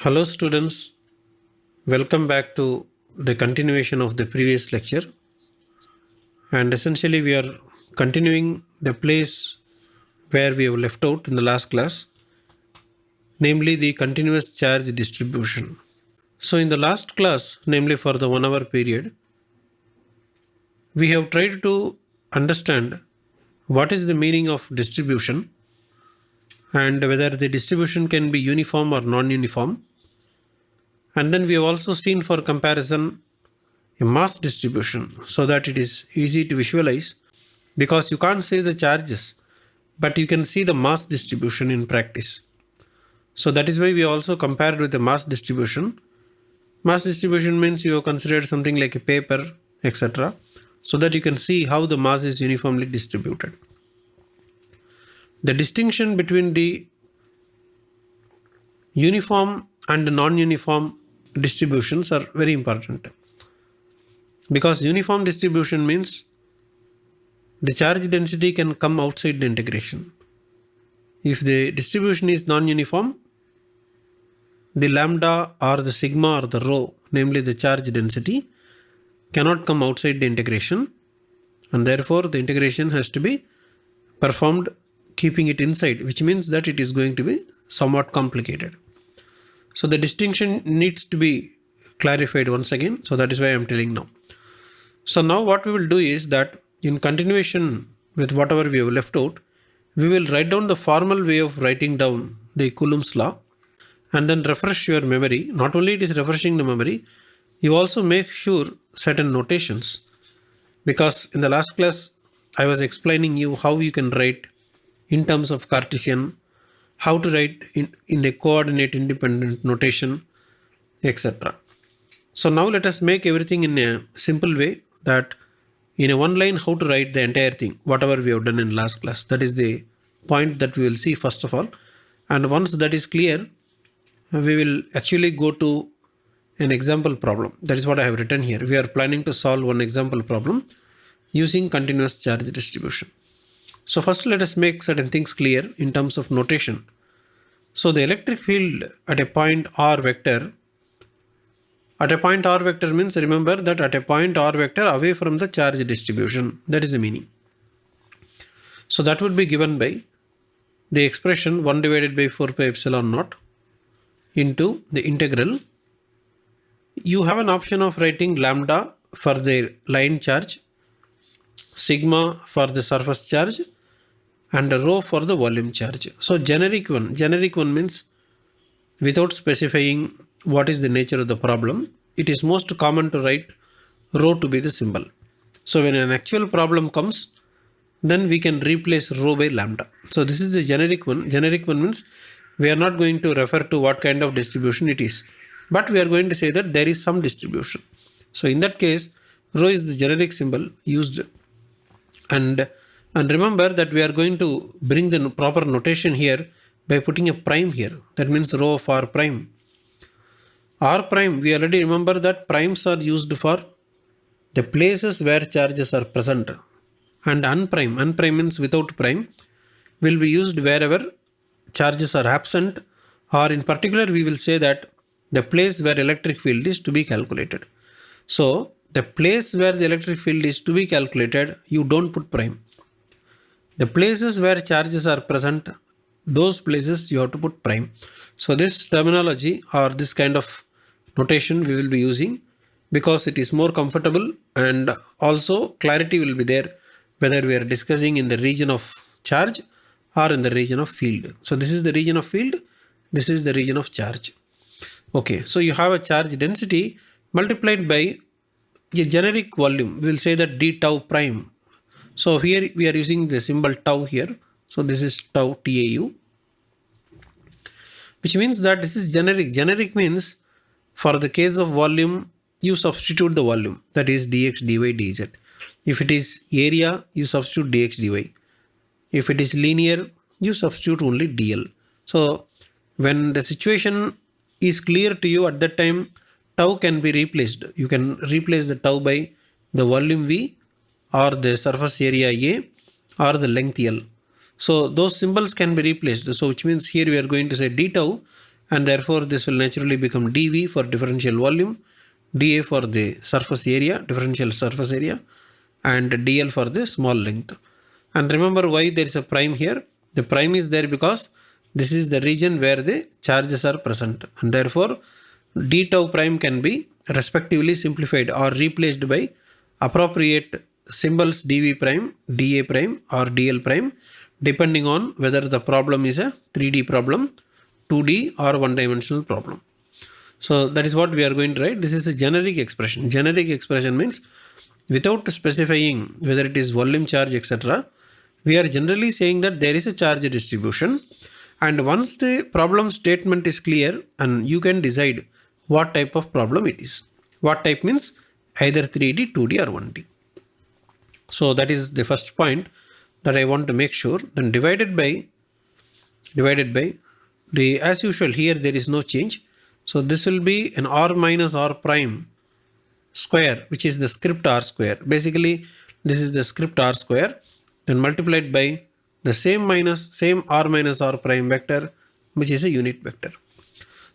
Hello students, welcome back to the continuation of the previous lecture, and essentially we are continuing the place where we have left out in the last class, namely the continuous charge distribution. So in the last class, namely for the 1 hour period, we have tried to understand what is the meaning of distribution and whether the distribution can be uniform or non-uniform. And then we have also seen for comparison a mass distribution so that it is easy to visualize, because you can't see the charges but you can see the mass distribution in practice. So that is why we also compared with the mass distribution. Mass distribution means you have considered something like a paper, etc., so that you can see how the mass is uniformly distributed. The distinction between the uniform and non-uniform distributions are very important, because uniform distribution means the charge density can come outside the integration. If the distribution is non-uniform, the lambda or the sigma or the rho, namely the charge density, cannot come outside the integration, and therefore the integration has to be performed keeping it inside, which means that it is going to be somewhat complicated. So the distinction needs to be clarified once again, so that is why I am telling now. So now what we will do is that in continuation with whatever we have left out, we will write down the formal way of writing down the Coulomb's law and then refresh your memory. Not only it is refreshing the memory, you also make sure certain notations, because in the last class I was explaining you how you can write in terms of Cartesian, how to write in a coordinate independent notation, etc. So now let us make everything in a simple way, that in a one line how to write the entire thing, whatever we have done in last class. That is the point that we will see first of all. And once that is clear, we will actually go to an example problem. That is what I have written here. We are planning to solve one example problem using continuous charge distribution. So first let us make certain things clear in terms of notation. So the electric field at a point r vector, means, remember that at a point r vector away from the charge distribution, that is the meaning. So that would be given by the expression 1 divided by 4 pi epsilon naught into the integral. You have an option of writing lambda for the line charge, sigma for the surface charge, and rho for the volume charge. So generic one means without specifying what is the nature of the problem, it is most common to write rho to be the symbol. So when an actual problem comes, then we can replace rho by lambda. So this is the generic one. Generic one means we are not going to refer to what kind of distribution it is, but we are going to say that there is some distribution. So in that case, rho is the generic symbol used. And remember that we are going to bring the proper notation here by putting a prime here. That means rho of r prime. R prime, we already remember that primes are used for the places where charges are present. And unprime means without prime, will be used wherever charges are absent, or in particular we will say that the place where electric field is to be calculated. So the place where the electric field is to be calculated, you don't put prime. The places where charges are present, those places you have to put prime. So this terminology or this kind of notation we will be using because it is more comfortable, and also clarity will be there whether we are discussing in the region of charge or in the region of field. So this is the region of field, this is the region of charge. Okay, so you have a charge density multiplied by a generic volume. We will say that d tau prime. So here we are using the symbol tau here. So this is tau, tau, which means that this is generic. Generic means for the case of volume, you substitute the volume, that is dx, dy, dz. If it is area, you substitute dx, dy. If it is linear, you substitute only dl. So when the situation is clear to you, at that time tau can be replaced. You can replace the tau by the volume v, or the surface area a, or the length l. So those symbols can be replaced. So which means here we are going to say d tau, and therefore this will naturally become dV for differential volume, dA for the surface area, differential surface area, and dl for the small length. And remember why there is a prime here. The prime is there because this is the region where the charges are present, and therefore d tau prime can be respectively simplified or replaced by appropriate symbols dv prime, da prime or dl prime, depending on whether the problem is a 3D problem, 2D or one-dimensional problem. So that is what we are going to write. This is a generic expression. Generic expression means without specifying whether it is volume charge, etc., we are generally saying that there is a charge distribution, and once the problem statement is clear, and you can decide what type of problem it is. What type means either 3D, 2D or 1D. So that is the first point that I want to make sure. Then divided by the, as usual here there is no change. So this will be an r minus r prime square, which is the script r square. Basically this is the script r square, then multiplied by the same r minus r prime vector, which is a unit vector.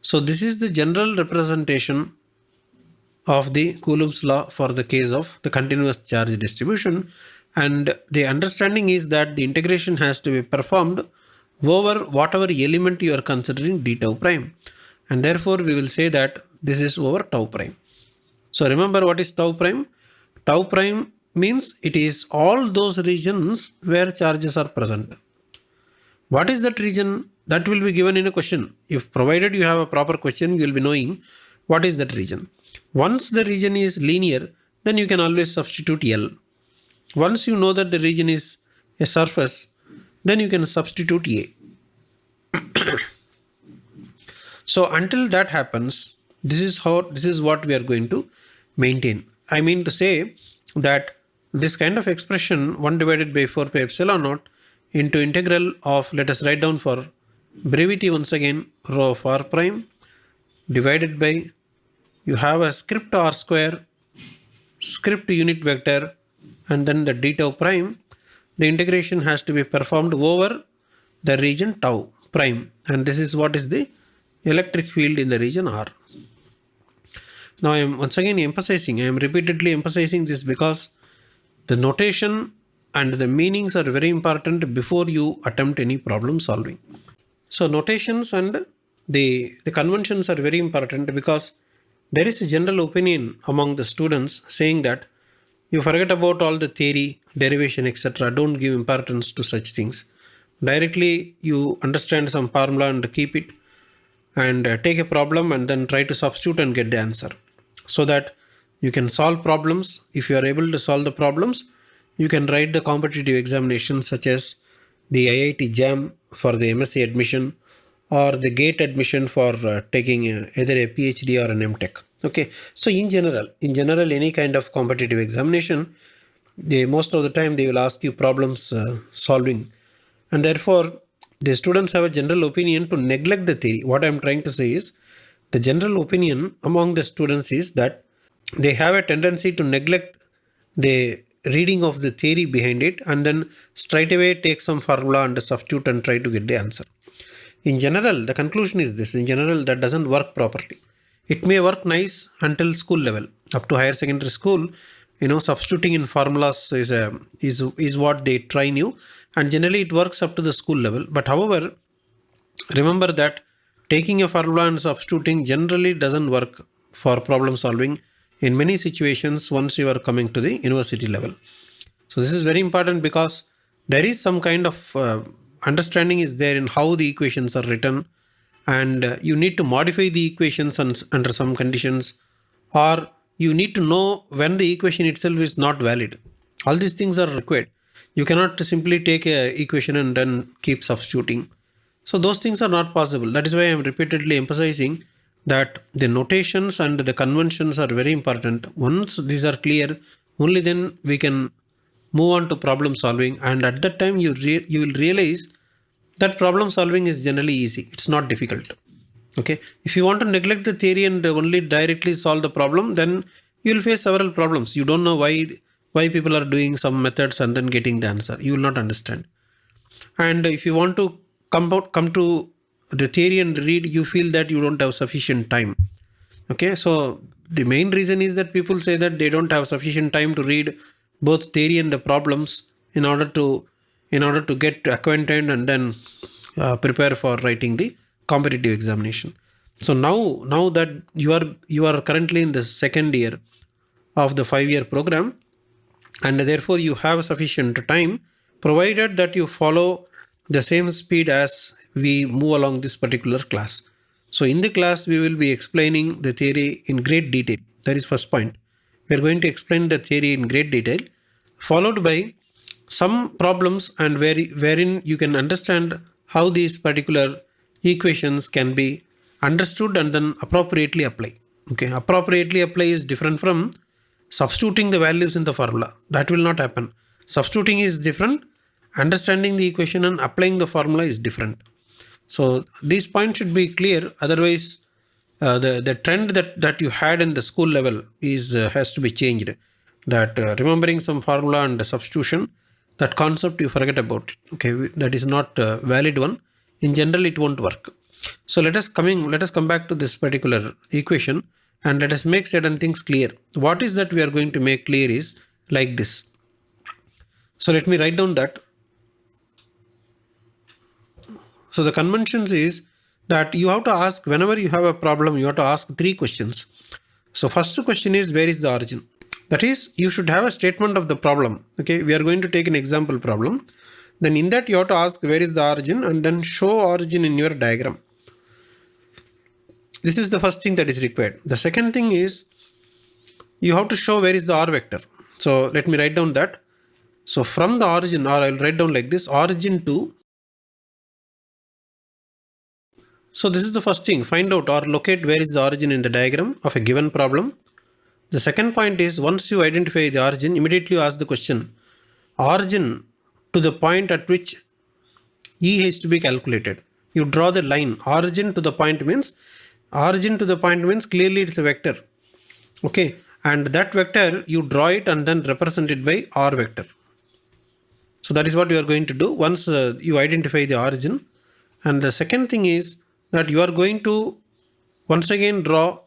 So this is the general representation of the Coulomb's law for the case of the continuous charge distribution, and the understanding is that the integration has to be performed over whatever element you are considering d tau prime, and therefore we will say that this is over tau prime. So remember what is tau prime? Tau prime means it is all those regions where charges are present. What is that region? That will be given in a question. If provided you have a proper question, you will be knowing what is that region. Once the region is linear, then you can always substitute L. Once you know that the region is a surface, then you can substitute A. So until that happens, this is what we are going to maintain. I mean to say that this kind of expression 1 divided by 4 pi epsilon naught into integral of, let us write down for brevity once again, rho of r prime divided by, you have a script r square, script unit vector, and then the d tau prime. The integration has to be performed over the region tau prime, and this is what is the electric field in the region R. Now I am once again emphasizing, I am repeatedly emphasizing this because the notation and the meanings are very important before you attempt any problem solving. So notations and the conventions are very important because there is a general opinion among the students saying that you forget about all the theory, derivation, etc. Don't give importance to such things. Directly you understand some formula and keep it, and take a problem and then try to substitute and get the answer, so that you can solve problems. If you are able to solve the problems, you can write the competitive examinations such as the IIT JAM for the MSc admission, or the GATE admission for taking either a PhD or an MTech. Okay, so in general, any kind of competitive examination, most of the time they will ask you problems solving, and therefore the students have a general opinion to neglect the theory. What I am trying to say is, the general opinion among the students is that they have a tendency to neglect the reading of the theory behind it and then straight away take some formula and substitute and try to get the answer. In general, the conclusion is this: in general, that doesn't work properly. It may work nice until school level. Up to higher secondary school, substituting in formulas is what they try new, and generally it works up to the school level. But however, remember that taking a formula and substituting generally doesn't work for problem solving in many situations once you are coming to the university level. So this is very important because there is some kind of understanding is there in how the equations are written, and you need to modify the equations under some conditions, or you need to know when the equation itself is not valid. All these things are required. You cannot simply take an equation and then keep substituting. So those things are not possible. That is why I am repeatedly emphasizing that the notations and the conventions are very important. Once these are clear, only then we can move on to problem solving, and at that time you will realize that problem solving is generally easy. It's not difficult. Okay. If you want to neglect the theory and only directly solve the problem, then you will face several problems. You don't know why people are doing some methods and then getting the answer. You will not understand. And if you want to come to the theory and read, you feel that you don't have sufficient time. Okay, so the main reason is that people say that they don't have sufficient time to read both theory and the problems in order to get acquainted and then prepare for writing the competitive examination. So now that you are currently in the second year of the 5-year program, and therefore you have sufficient time, provided that you follow the same speed as we move along this particular class. So in the class we will be explaining the theory in great detail. That is first point. We are going to explain the theory in great detail, followed by some problems, and wherein you can understand how these particular equations can be understood and then appropriately apply. Okay, appropriately apply is different from substituting the values in the formula. That will not happen. Substituting is different. Understanding the equation and applying the formula is different. So these points should be clear. Otherwise, the trend that you had in the school level has to be changed. That remembering some formula and substitution, that concept you forget about. Okay, that is not a valid one. In general, it won't work. So let us come back to this particular equation, and let us make certain things clear. What is that we are going to make clear is like this. So let me write down that. So the conventions is that you have to ask, whenever you have a problem, you have to ask 3 questions. So first question is, where is the origin? That is, you should have a statement of the problem. Okay, we are going to take an example problem. Then in that you have to ask where is the origin, and then show origin in your diagram. This is the first thing that is required. The second thing is you have to show where is the r vector. So let me write down that. So from the origin, or I will write down like this, origin to. So this is the first thing, find out or locate where is the origin in the diagram of a given problem. The second point is, once you identify the origin, immediately you ask the question, origin to the point at which E has to be calculated. You draw the line. Origin to the point means clearly it's a vector. Okay, and that vector you draw it and then represent it by r vector. So that is what you are going to do once you identify the origin. And the second thing is that you are going to once again draw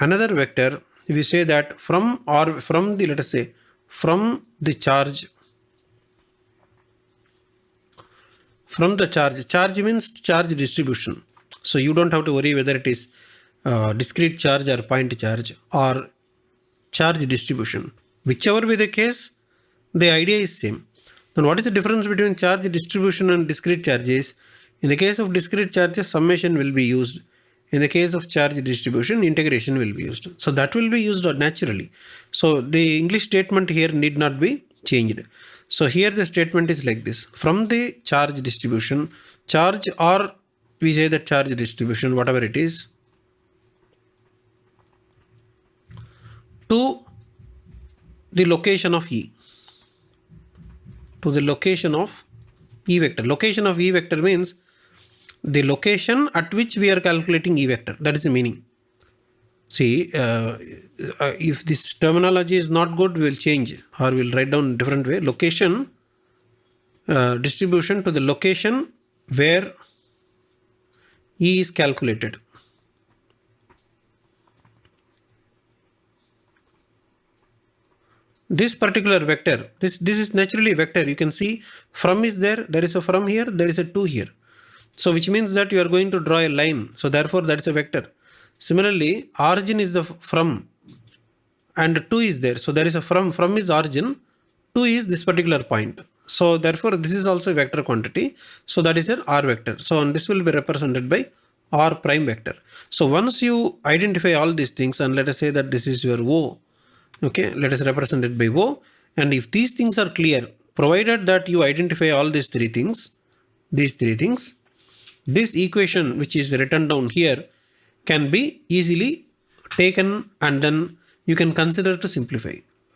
another vector. If you say that from the, let us say, from the charge means charge distribution. So you don't have to worry whether it is discrete charge or point charge or charge distribution. Whichever be the case, the idea is same. Then what is the difference between charge distribution and discrete charges? In the case of discrete charges, summation will be used. In the case of charge distribution, integration will be used. So that will be used naturally. So the English statement here need not be changed. So here the statement is like this. From the charge distribution, charge, or we say that charge distribution, whatever it is, to the location of E. To the location of E vector. Location of E vector means the location at which we are calculating E vector. That is the meaning. See, if this terminology is not good, we will change or we will write down different way. Location, distribution to the location where E is calculated. This particular vector, this is naturally a vector. You can see from is there is a from here, there is a to here. So which means that you are going to draw a line. So therefore that is a vector. Similarly, origin is the from and to is there. So there is a from is origin, to is this particular point. So therefore this is also a vector quantity. So that is an r vector. So and this will be represented by r prime vector. So once you identify all these things, and let us say that this is your O. Okay, let us represent it by O. And if these things are clear, provided that you identify all these three things, this equation which is written down here can be easily taken and then you can consider to simplify.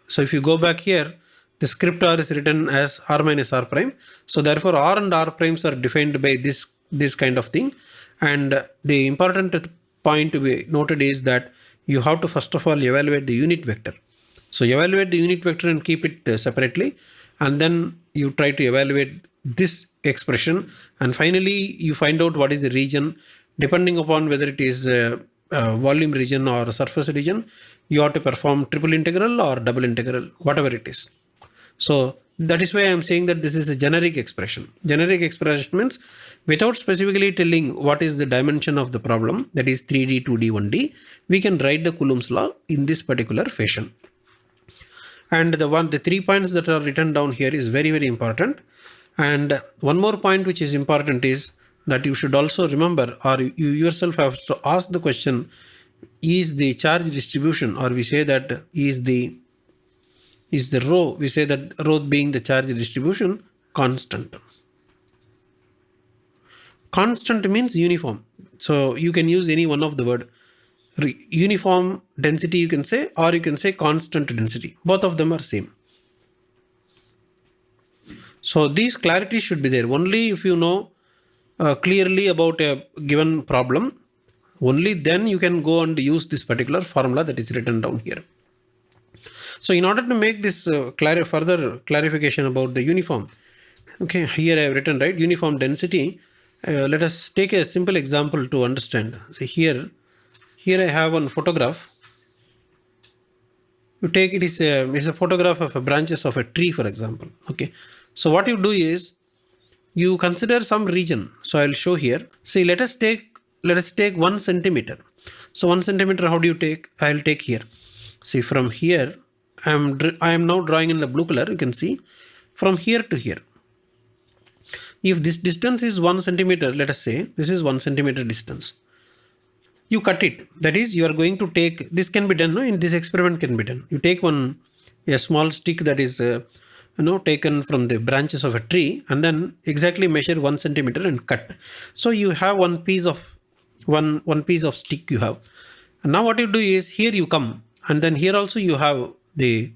So if you go back here, the script r is written as r minus r prime. So therefore r and r primes are defined by this kind of thing. And the important point to be noted is that you have to first of all evaluate the unit vector. So evaluate the unit vector and keep it separately, and then you try to evaluate this expression, and finally you find out what is the region. Depending upon whether it is volume region or surface region, you have to perform triple integral or double integral, whatever it is. So that is why I am saying that this is a generic expression. Generic expression means without specifically telling what is the dimension of the problem, that is 3D, 2D, 1D, we can write the Coulomb's law in this particular fashion. And the 3 points that are written down here is very, very important. And one more point which is important is that you should also remember, or you yourself have to ask the question, is the charge distribution, or we say that is the rho, we say that rho being the charge distribution, constant. Constant means uniform. So you can use any one of the word. Uniform density you can say, or you can say constant density. Both of them are same. So these clarity should be there. Only if you know clearly about a given problem, only then you can go and use this particular formula that is written down here. So in order to make this further clarification about the uniform, okay, here I have written, right, uniform density. Let us take a simple example to understand. So here I have one photograph. You take it is a photograph of a branches of a tree, for example. Okay, so what you do is you consider some region. So I will show here. See, let us take 1 centimeter. So 1 centimeter, how do you take? I will take here. See, from here I am now drawing in the blue color. You can see from here to here. If this distance is 1 centimeter, let us say this is 1 centimeter distance. You cut it. That is, you are going to take, this can be done, no? In this experiment can be done. You take a small stick that is taken from the branches of a tree, and then exactly measure 1 centimeter and cut. So you have one piece of stick you have. And now what you do is, here you come, and then here also you have the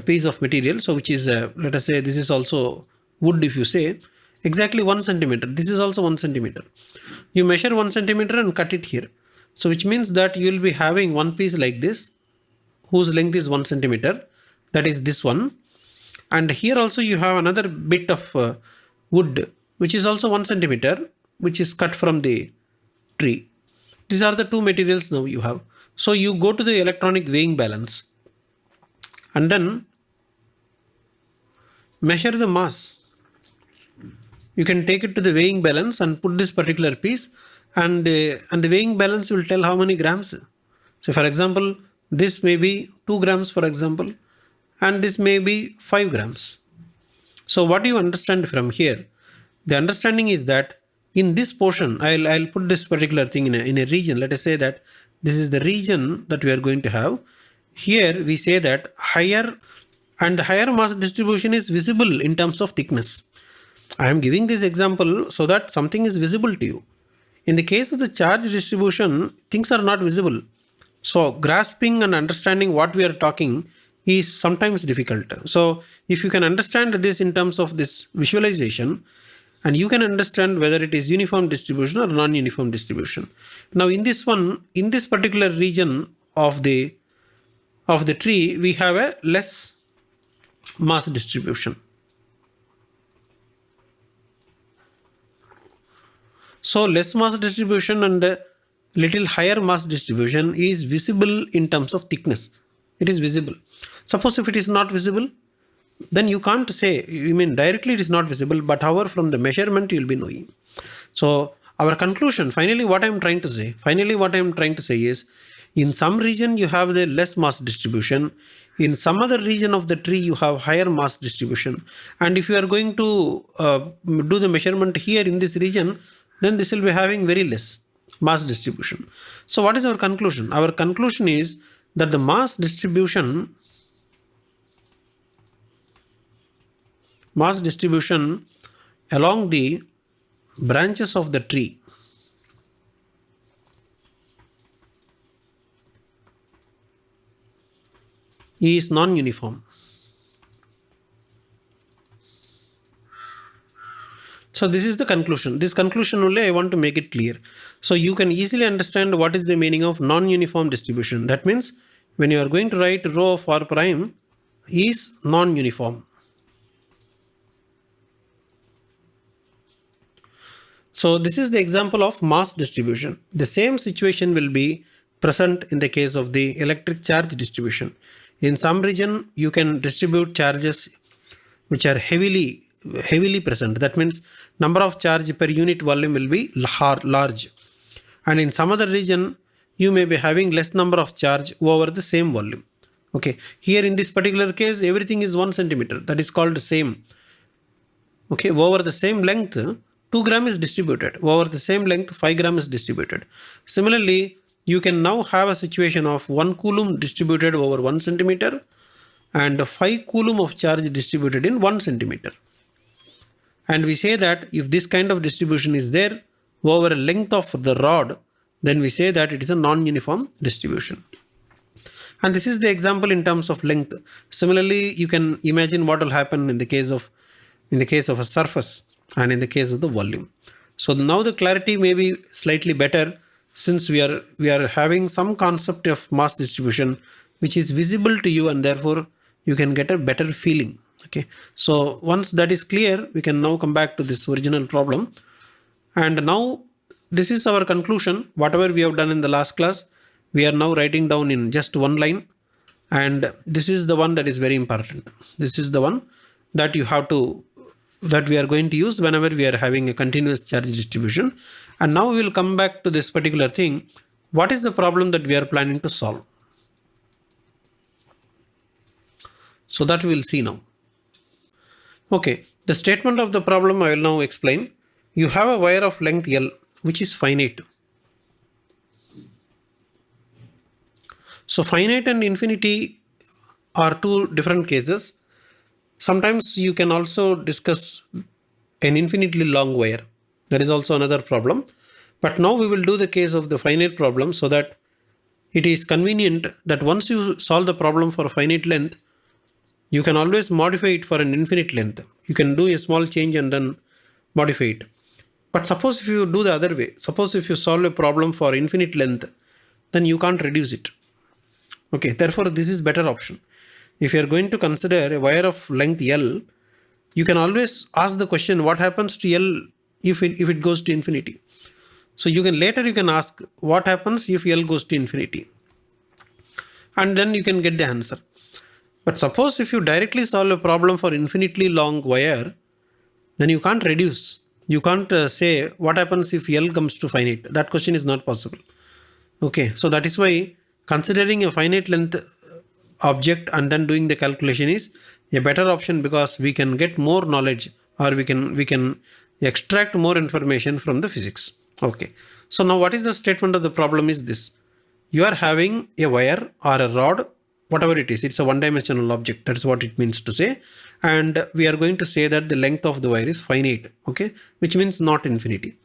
piece of material. So which is let us say this is also wood, if you say exactly 1 centimeter. This is also 1 centimeter. You measure 1 centimeter and cut it here. So which means that you will be having one piece like this, whose length is 1 centimeter. That is this one. And here also you have another bit of wood, which is also 1 centimeter, which is cut from the tree. These are the two materials now you have. So you go to the electronic weighing balance and then measure the mass. You can take it to the weighing balance and put this particular piece, and the weighing balance will tell how many grams. So for example, this may be 2 grams, for example, and this may be 5 grams. So what do you understand from here? The understanding is that in this portion, I'll put this particular thing in a region. Let us say that this is the region that we are going to have. Here we say that higher, and the higher mass distribution is visible in terms of thickness. I am giving this example so that something is visible to you. In the case of the charge distribution, things are not visible. So grasping and understanding what we are talking is sometimes difficult. So if you can understand this in terms of this visualization, and you can understand whether it is uniform distribution or non-uniform distribution. Now in this particular region of the tree, we have a less mass distribution. So less mass distribution and a little higher mass distribution is visible in terms of thickness. It is visible. Suppose if it is not visible, then you can't say, you mean directly it is not visible, but however from the measurement you will be knowing. So our conclusion, finally what I am trying to say is, in some region you have the less mass distribution, in some other region of the tree you have higher mass distribution, and if you are going to do the measurement here in this region, then this will be having very less mass distribution. So what is our conclusion? Our conclusion is that the mass distribution along the branches of the tree is non-uniform. So this is the conclusion. This conclusion only I want to make it clear. So you can easily understand what is the meaning of non-uniform distribution. That means when you are going to write rho of r prime is non-uniform. So this is the example of mass distribution. The same situation will be present in the case of the electric charge distribution. In some region, you can distribute charges which are heavily present. That means number of charge per unit volume will be large. And in some other region, you may be having less number of charge over the same volume. Okay, here in this particular case, everything is 1 centimeter. That is called same. Okay, over the same length, 2 gram is distributed. Over the same length, 5 gram is distributed. Similarly, you can now have a situation of 1 coulomb distributed over 1 centimeter and 5 coulomb of charge distributed in 1 centimeter. And we say that if this kind of distribution is there over a length of the rod, then we say that it is a non-uniform distribution. And this is the example in terms of length. Similarly, you can imagine what will happen in the case of a surface and in the case of the volume. So now the clarity may be slightly better since we are having some concept of mass distribution which is visible to you, and therefore you can get a better feeling. Okay, so once that is clear, we can now come back to this original problem. And now this is our conclusion. Whatever we have done in the last class, we are now writing down in just one line, and this is the one that is very important. This is the one that we are going to use whenever we are having a continuous charge distribution. And now we will come back to this particular thing. What is the problem that we are planning to solve? So that we will see now. Okay, the statement of the problem I will now explain. You have a wire of length L which is finite. So finite and infinity are two different cases. Sometimes you can also discuss an infinitely long wire. That is also another problem. But now we will do the case of the finite problem so that it is convenient that once you solve the problem for a finite length, you can always modify it for an infinite length. You can do a small change and then modify it. But suppose if you do the other way, suppose if you solve a problem for infinite length, then you can't reduce it. Okay, therefore this is better option. If you are going to consider a wire of length L, you can always ask the question, what happens to L if it goes to infinity? So you can ask what happens if L goes to infinity, and then you can get the answer. But suppose if you directly solve a problem for infinitely long wire, then you can't reduce. You can't say what happens if L comes to finite. That question is not possible. Okay, so that is why considering a finite length object and then doing the calculation is a better option, because we can get more knowledge, or we can extract more information from the physics. Okay, so now what is the statement of the problem is this. You are having a wire or a rod, whatever it is, it's a one-dimensional object. That's what it means to say. And we are going to say that the length of the wire is finite, okay, which means not infinity.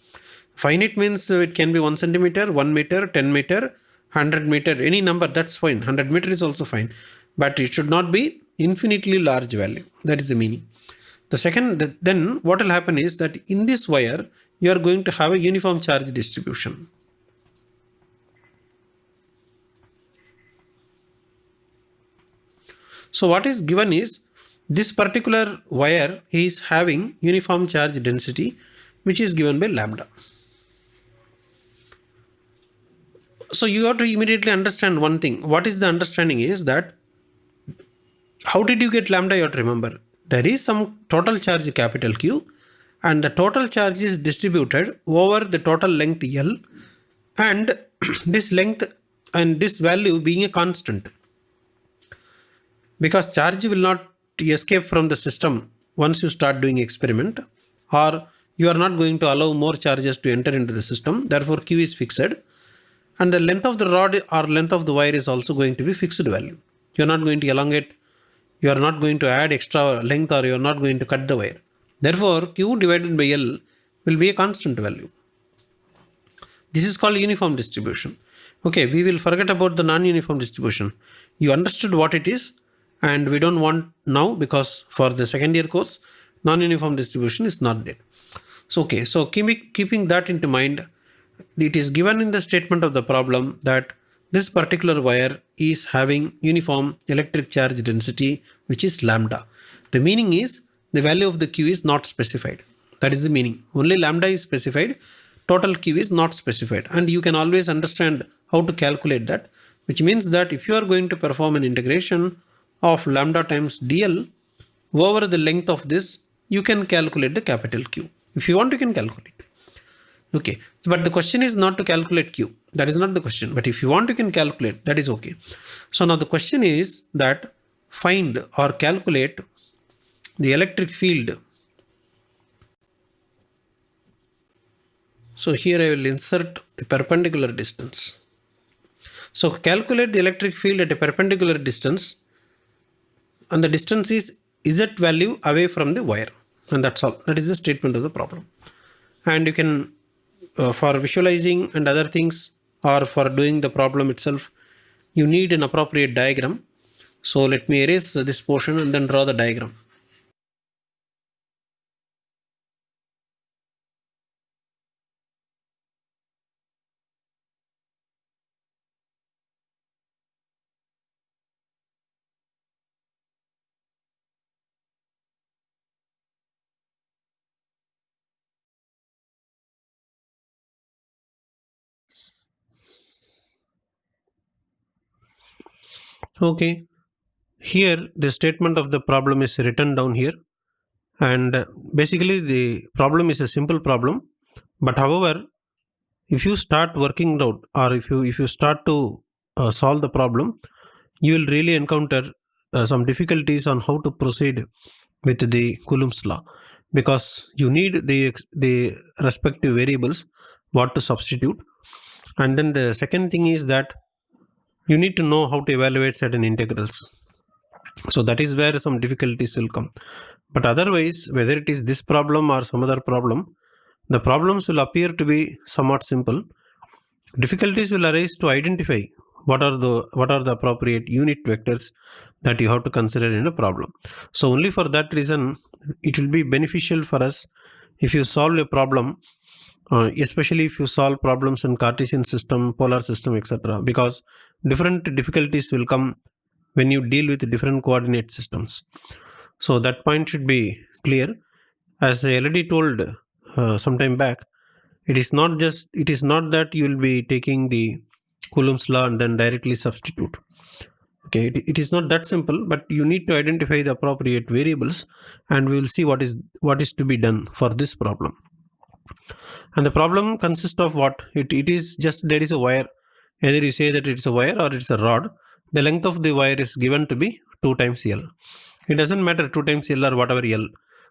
Finite means it can be 1 centimeter, 1 meter, 10 meter, 100 meter, any number, that's fine. 100 meter is also fine, but it should not be infinitely large value. That is the meaning. The second, then what will happen is that in this wire, you are going to have a uniform charge distribution. So what is given is this particular wire is having uniform charge density, which is given by lambda. So you have to immediately understand one thing. What is the understanding is that how did you get lambda? You have to remember there is some total charge capital Q, and the total charge is distributed over the total length L, and this length and this value being a constant, because charge will not escape from the system once you start doing experiment, or you are not going to allow more charges to enter into the system. Therefore Q is fixed, and the length of the rod or length of the wire is also going to be fixed value. You are not going to elongate, you are not going to add extra length, or you are not going to cut the wire. Therefore Q divided by L will be a constant value. This is called uniform distribution. Okay, we will forget about the non-uniform distribution. You understood what it is, and we don't want now, because for the second year course, non-uniform distribution is not there. So okay, so keeping that into mind, it is given in the statement of the problem that this particular wire is having uniform electric charge density, which is lambda. The meaning is the value of the Q is not specified. That is the meaning. Only lambda is specified, total Q is not specified. And you can always understand how to calculate that, which means that if you are going to perform an integration of lambda times dl over the length of this, you can calculate the capital Q. If you want, you can calculate. Okay, but the question is not to calculate Q. That is not the question. But if you want, you can calculate. That is okay. So now the question is that find or calculate the electric field. So here I will insert a perpendicular distance. So calculate the electric field at a perpendicular distance, and the distance is z value away from the wire, and that's all. That is the statement of the problem. And you can for visualizing and other things, or for doing the problem itself, you need an appropriate diagram. So let me erase this portion and then draw the diagram. Okay, here the statement of the problem is written down here, and basically the problem is a simple problem, but however, if you start working out, or if you start to solve the problem, you will really encounter some difficulties on how to proceed with the Coulomb's law, because you need the respective variables what to substitute. And then the second thing is that you need to know how to evaluate certain integrals. So that is where some difficulties will come. But otherwise, whether it is this problem or some other problem, the problems will appear to be somewhat simple. Difficulties will arise to identify what are the appropriate unit vectors that you have to consider in a problem. So only for that reason, it will be beneficial for us if you solve a problem, especially if you solve problems in Cartesian system, polar system, etc., because different difficulties will come when you deal with different coordinate systems. So that point should be clear. As I already told some time back, it is not that you will be taking the Coulomb's law and then directly substitute. Okay, it is not that simple, but you need to identify the appropriate variables, and we will see what is to be done for this problem. And the problem consists of what? It is just there is a wire. Either you say that it's a wire or it's a rod. The length of the wire is given to be 2 times L. It doesn't matter 2 times L or whatever L.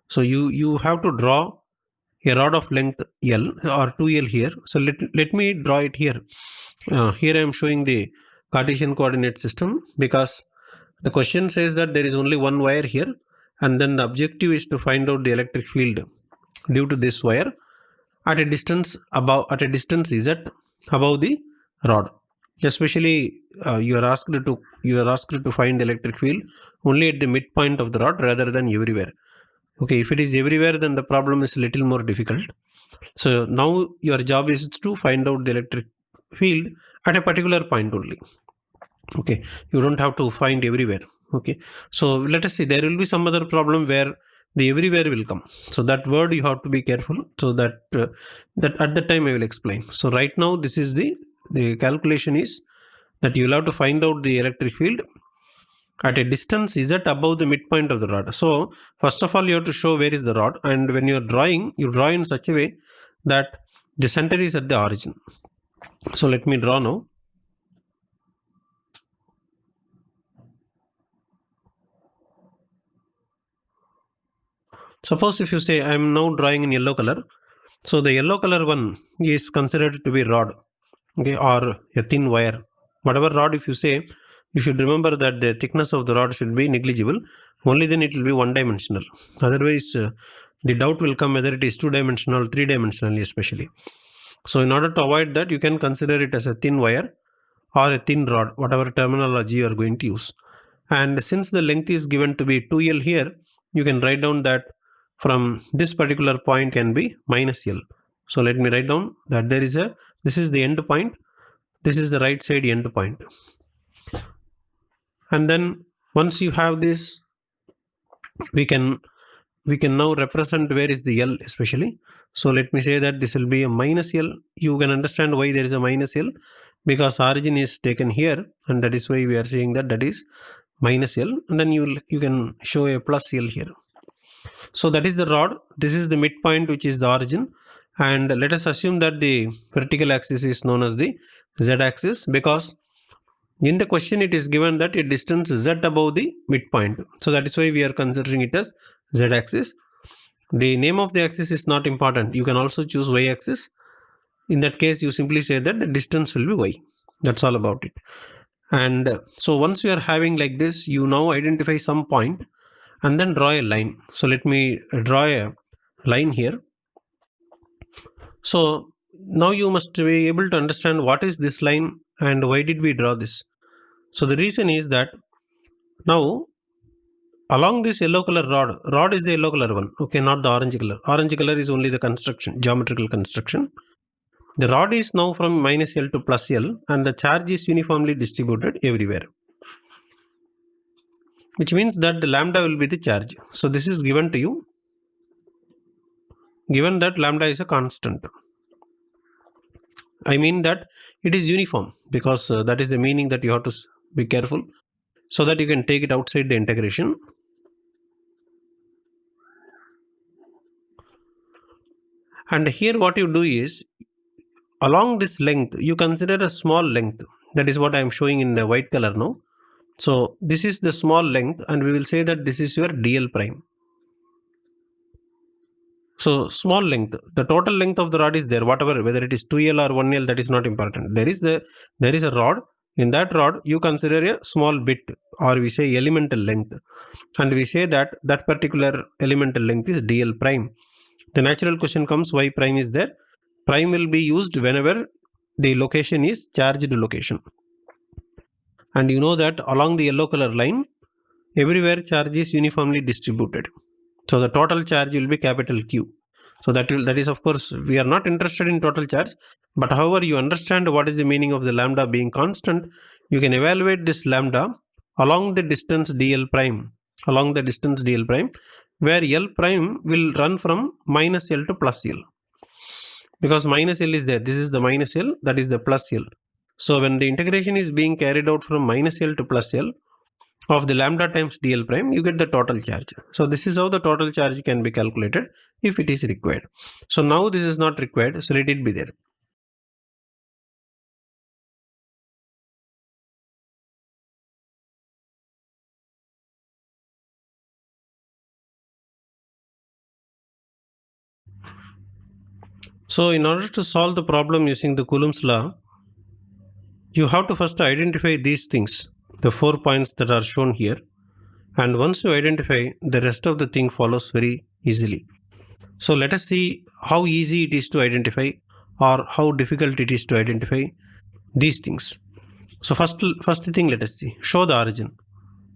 So you have to draw a rod of length L or 2L here. So let me draw it here. Here I am showing the Cartesian coordinate system, because the question says that there is only one wire here, and then the objective is to find out the electric field due to this wire at a distance z above the rod. Especially you are asked to find the electric field only at the midpoint of the rod rather than everywhere. Okay, if it is everywhere, then the problem is a little more difficult. So now your job is to find out the electric field at a particular point only. Okay, you don't have to find everywhere. Okay, so let us see, there will be some other problem where the everywhere will come. So that word you have to be careful. So that at the time I will explain. So right now, this is the calculation is that you will have to find out the electric field at a distance z above the midpoint of the rod. So first of all, you have to show where is the rod, and when you are drawing, you draw in such a way that the center is at the origin. So let me draw now. Suppose if you say I am now drawing in yellow color, so the yellow color one is considered to be rod, okay, or a thin wire. Whatever rod, if you say, you should remember that the thickness of the rod should be negligible. Only then it will be one-dimensional. Otherwise, the doubt will come whether it is two-dimensional, three-dimensional especially. So in order to avoid that, you can consider it as a thin wire or a thin rod, whatever terminology you are going to use. And since the length is given to be 2L here, you can write down that from this particular point can be minus L. So let me write down that this is the end point, this is the right side end point. And then once you have this, we can we can now represent where is the L especially. So let me say that this will be a minus L. You can understand why there is a minus L, because origin is taken here, and that is why we are saying that that is minus L, and then you can show a plus L here. So that is the rod. This is the midpoint, which is the origin, and let us assume that the vertical axis is known as the z-axis, because in the question it is given that a distance z above the midpoint. So that is why we are considering it as z-axis. The name of the axis is not important. You can also choose y-axis. In that case, you simply say that the distance will be y. That's all about it. And so once you are having like this, you now identify some point and then draw a line. So let me draw a line here. So now you must be able to understand what is this line and why did we draw this. So the reason is that now along this yellow color rod is the yellow color one, okay, not the orange color. Orange color is only the construction, geometrical construction. The rod is now from minus L to plus L, and the charge is uniformly distributed everywhere, which means that the lambda will be the charge. So this is given to you, given that lambda is a constant. I mean that it is uniform, because that is the meaning that you have to be careful, so that you can take it outside the integration. And here what you do is, along this length, you consider a small length. That is what I am showing in the white color now. So this is the small length, and we will say that this is your dl prime. So small length, the total length of the rod is there, whatever, whether it is 2L or 1L, that is not important. There is a rod. In that rod, you consider a small bit, or we say elemental length, and we say that that particular elemental length is dl prime. The natural question comes, why prime is there? Prime will be used whenever the location is charged location. And you know that along the yellow color line, everywhere charge is uniformly distributed. So the total charge will be capital Q. So that is, of course, we are not interested in total charge, but however you understand what is the meaning of the lambda being constant, you can evaluate this lambda along the distance dl prime, where L prime will run from minus L to plus L. Because minus L is there, this is the minus L, that is the plus L. So when the integration is being carried out from minus L to plus L of the lambda times dl prime, you get the total charge. So this is how the total charge can be calculated if it is required. So now this is not required, so let it be there. So in order to solve the problem using the Coulomb's law, you have to first identify these things, the 4 points that are shown here. And once you identify, the rest of the thing follows very easily. So let us see how easy it is to identify or how difficult it is to identify these things. So first thing, let us see, show the origin.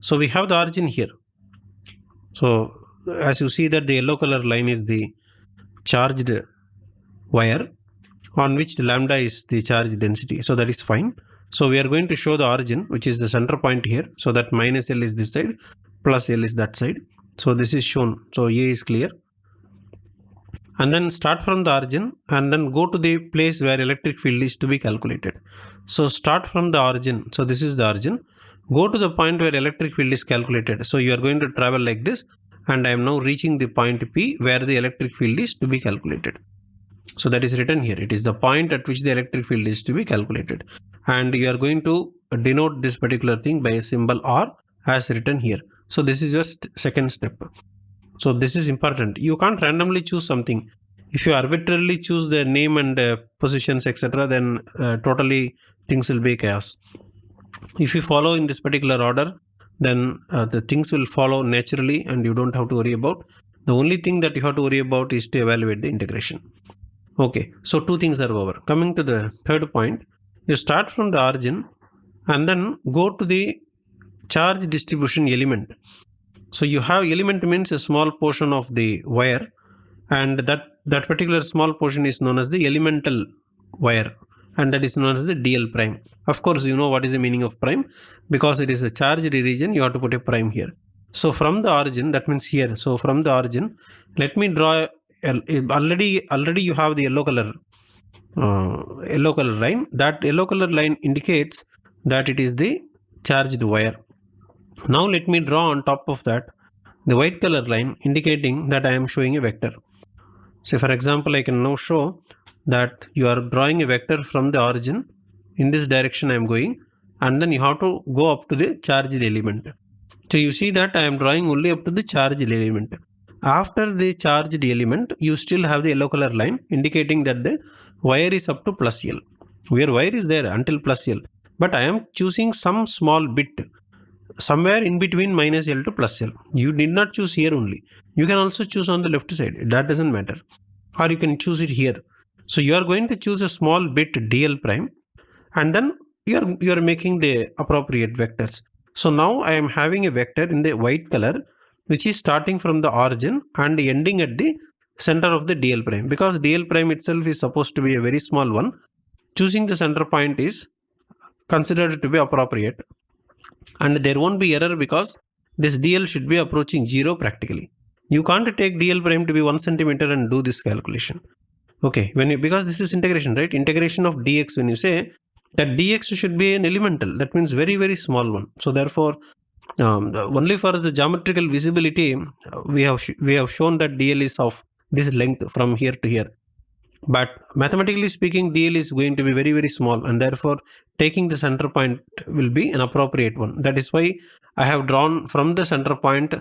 So we have the origin here. So as you see that the yellow color line is the charged wire on which the lambda is the charge density. So that is fine. So we are going to show the origin, which is the center point here. So that minus L is this side, plus L is that side. So this is shown. So A is clear. And then start from the origin and then go to the place where electric field is to be calculated. So start from the origin. So this is the origin. Go to the point where electric field is calculated. So you are going to travel like this, and I am now reaching the point P where the electric field is to be calculated. So that is written here. It is the point at which the electric field is to be calculated. And you are going to denote this particular thing by a symbol R as written here. So this is your second step. So this is important. You can't randomly choose something. If you arbitrarily choose the name and positions, etc., then totally things will be chaos. If you follow in this particular order, then the things will follow naturally and you don't have to worry about. The only thing that you have to worry about is to evaluate the integration. Okay, so two things are over. Coming to the third point, you start from the origin and then go to the charge distribution element. So you have element means a small portion of the wire, and that particular small portion is known as the elemental wire, and that is known as the dl prime. Of course, you know what is the meaning of prime, because it is a charged region, you have to put a prime here. So from the origin, that means here. So from the origin, let me draw. Already you have the yellow color line. That yellow color line indicates that it is the charged wire. Now let me draw on top of that the white color line, indicating that I am showing a vector. So for example, I can now show that you are drawing a vector from the origin. In this direction I am going, and then you have to go up to the charged element. So you see that I am drawing only up to the charged element. After the charged element, you still have the yellow color line indicating that the wire is up to plus L. Where wire is there until plus L. But I am choosing some small bit somewhere in between minus L to plus L. You need not choose here only. You can also choose on the left side. That doesn't matter. Or you can choose it here. So you are going to choose a small bit dl prime, and then you are making the appropriate vectors. So now I am having a vector in the white color which is starting from the origin and ending at the center of the dl prime. Because dl prime itself is supposed to be a very small one, choosing the center point is considered to be appropriate. And there won't be error because this dl should be approaching 0 practically. You can't take dl prime to be 1 centimeter and do this calculation. Okay, because this is integration, right? Integration of dx, when you say that dx should be an elemental, that means very, very small one. So therefore, only for the geometrical visibility, we have shown that dl is of this length from here to here. But mathematically speaking, dl is going to be very, very small, and therefore taking the center point will be an appropriate one. That is why I have drawn from the center point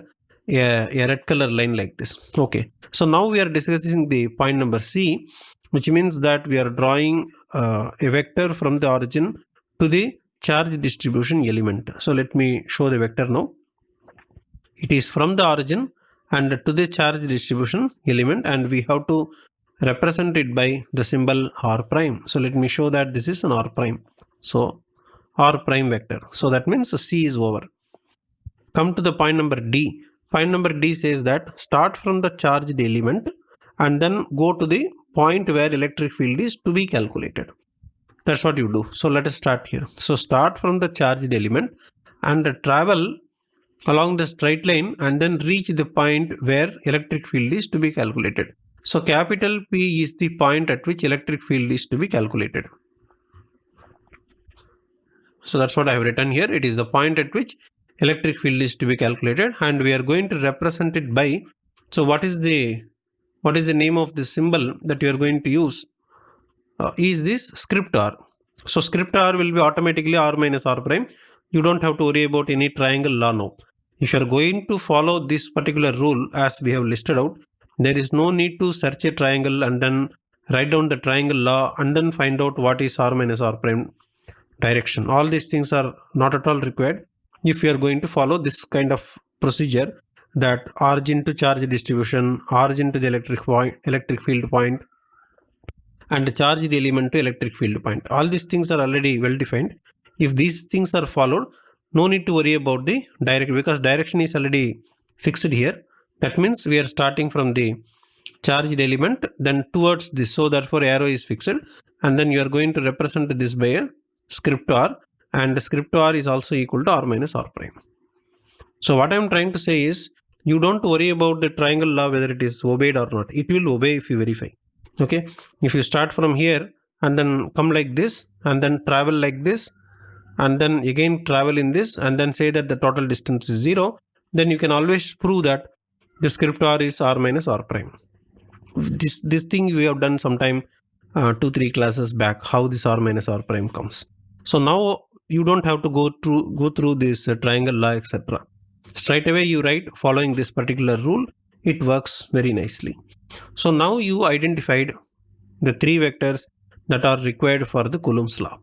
a red color line like this. Okay, so now we are discussing the point number C, which means that we are drawing a vector from the origin to the charge distribution element. So let me show the vector now. It is from the origin and to the charge distribution element, and we have to represent it by the symbol r prime. So let me show that this is an r prime. So r prime vector. So that means C is over. Come to the point number D. Point number D says that start from the charged element and then go to the point where electric field is to be calculated. That's what you do. So let us start here. So start from the charged element and travel along the straight line and then reach the point where electric field is to be calculated. So capital P is the point at which electric field is to be calculated. So that's what I have written here. It is the point at which electric field is to be calculated, and we are going to represent it by, so what is the name of the symbol that you are going to use? Is this script r. So script r will be automatically r minus r prime. You don't have to worry about any triangle law now. If you are going to follow this particular rule as we have listed out, there is no need to search a triangle and then write down the triangle law and then find out what is r minus r prime direction. All these things are not at all required if you are going to follow this kind of procedure, that origin to charge distribution, origin to the electric field point, and charge the element to electric field point. All these things are already well defined. If these things are followed, no need to worry about the direction, because direction is already fixed here. That means we are starting from the charged element then towards this. So therefore arrow is fixed, and then you are going to represent this by a script r, and script r is also equal to r minus r prime. So what I am trying to say is, you don't worry about the triangle law whether it is obeyed or not. It will obey if you verify. Okay, if you start from here and then come like this and then travel like this and then again travel in this and then say that the total distance is 0, then you can always prove that the script r is r minus r prime. This thing we have done sometime 2-3 classes back, how this r minus r prime comes. So now you don't have to go through this triangle law, etc. Straight away you write following this particular rule. It works very nicely. So now you identified the 3 vectors that are required for the Coulomb's law.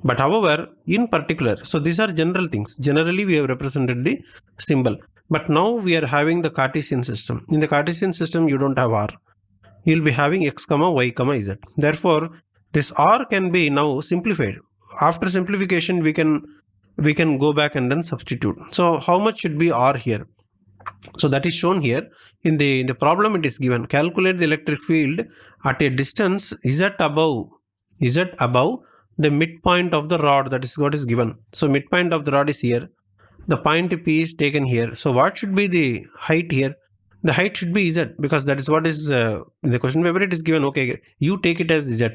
But however, in particular, so these are general things. Generally we have represented the symbol. But now we are having the Cartesian system. In the Cartesian system you don't have r. You will be having x, y, z. Therefore, this r can be now simplified. After simplification we can go back and then substitute. So how much should be r here? So that is shown here in the problem. It is given, calculate the electric field at a distance z above the midpoint of the rod. That is what is given. So midpoint of the rod is here, The point P is taken here. So what should be the height here? The height should be Z, because that is what is in the question paper it is given. Okay, you take it as Z.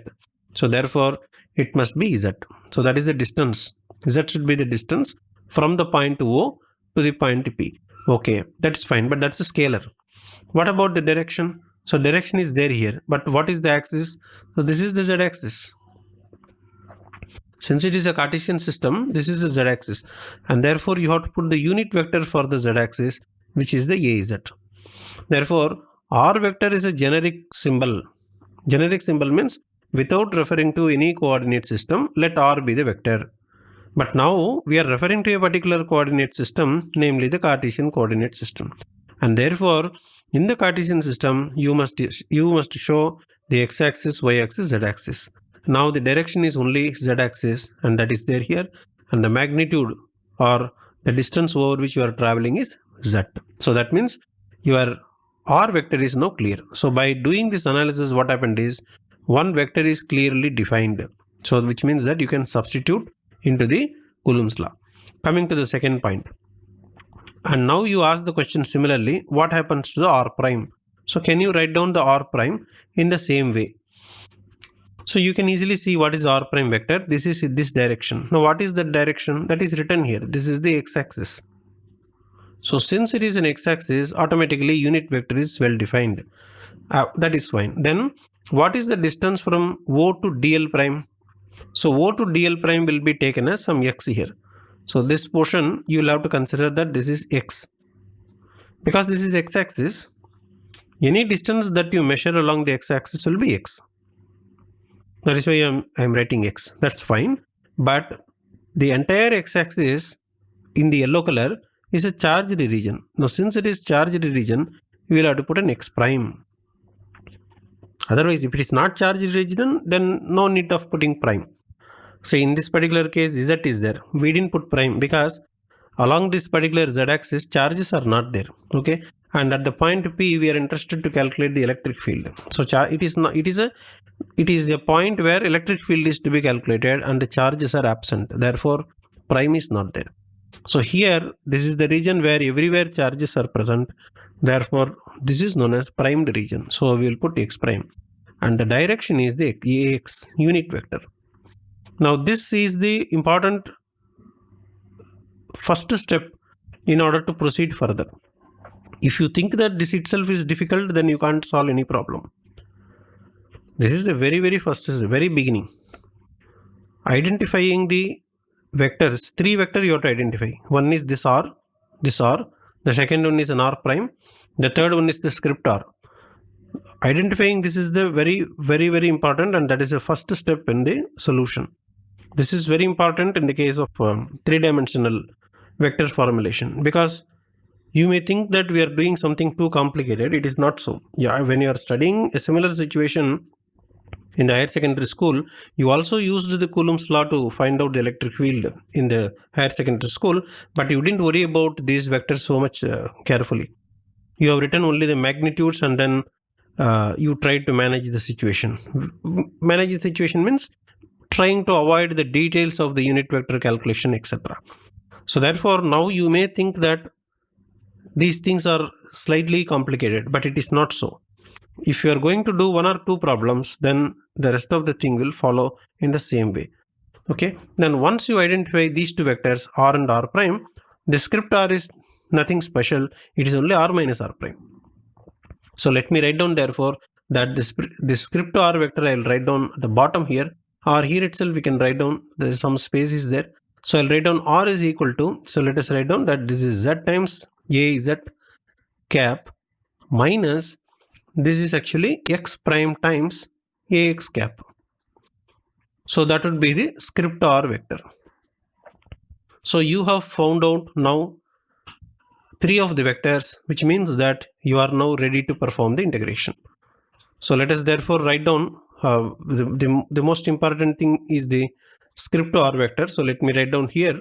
So therefore it must be Z. So that is the distance. Z should be the distance from the point O to the point P. Okay, that's fine, but that's a scalar. What about the direction? So direction is there here, but what is the axis? So this is the Z axis. Since it is a Cartesian system, this is the z-axis, and therefore you have to put the unit vector for the z-axis, which is the AZ. Therefore, R vector is a generic symbol. Generic symbol means without referring to any coordinate system, let R be the vector. But now we are referring to a particular coordinate system, namely the Cartesian coordinate system. And therefore, in the Cartesian system, you must show the x-axis, y-axis, z-axis. Now the direction is only z-axis, and that is there here, and the magnitude or the distance over which you are traveling is z. So that means your R vector is now clear. So by doing this analysis, what happened is one vector is clearly defined. So which means that you can substitute into the Coulomb's law. Coming to the second point. And now you ask the question similarly, what happens to the R prime? So can you write down the R prime in the same way? So you can easily see what is R prime vector. This is in this direction. Now what is the direction? That is written here. This is the x-axis. So since it is an x-axis, automatically unit vector is well defined. That is fine. Then what is the distance from O to dl prime? So O to dl prime will be taken as some x here. So this portion you will have to consider that this is x. Because this is x-axis, any distance that you measure along the x-axis will be x. That is why I am writing x. That's fine. But the entire x-axis in the yellow color is a charged region. Now since it is charged region, you will have to put an x prime. Otherwise, if it is not charged region, then no need of putting prime. So in this particular case, z is there. We didn't put prime because along this particular z-axis, charges are not there. Okay, and at the point P, we are interested to calculate the electric field. So it is a point where electric field is to be calculated and the charges are absent. Therefore, prime is not there. So here, this is the region where everywhere charges are present. Therefore, this is known as primed region. So we will put x prime, and the direction is the ax unit vector. Now this is the important first step in order to proceed further. If you think that this itself is difficult, then you can't solve any problem. This is the very first, very beginning. Identifying the vectors, 3 vectors you have to identify. One is this R, the second one is an R prime, the third one is the script R. Identifying this is the very important, and that is the first step in the solution. This is very important in the case of 3-dimensional vector formulation, because you may think that we are doing something too complicated. It is not so. Yeah, when you are studying a similar situation in the higher secondary school, you also used the Coulomb's law to find out the electric field in the higher secondary school, but you didn't worry about these vectors so much carefully. You have written only the magnitudes, and then you tried to manage the situation. Manage the situation means trying to avoid the details of the unit vector calculation, etc. So therefore, now you may think that these things are slightly complicated, but it is not so. If you are going to do 1 or 2 problems, then the rest of the thing will follow in the same way. Okay. Then once you identify these 2 vectors, R and R prime, the script R is nothing special. It is only R minus R prime. So let me write down therefore that this script R vector I will write down at the bottom here, or here itself we can write down, there is some space is there. So I'll write down R is equal to, so let us write down that this is Z times AZ cap minus this is actually x prime times AX cap. So that would be the script R vector. So you have found out now 3 of the vectors, which means that you are now ready to perform the integration. So let us therefore write down the most important thing is the script R vector. So let me write down here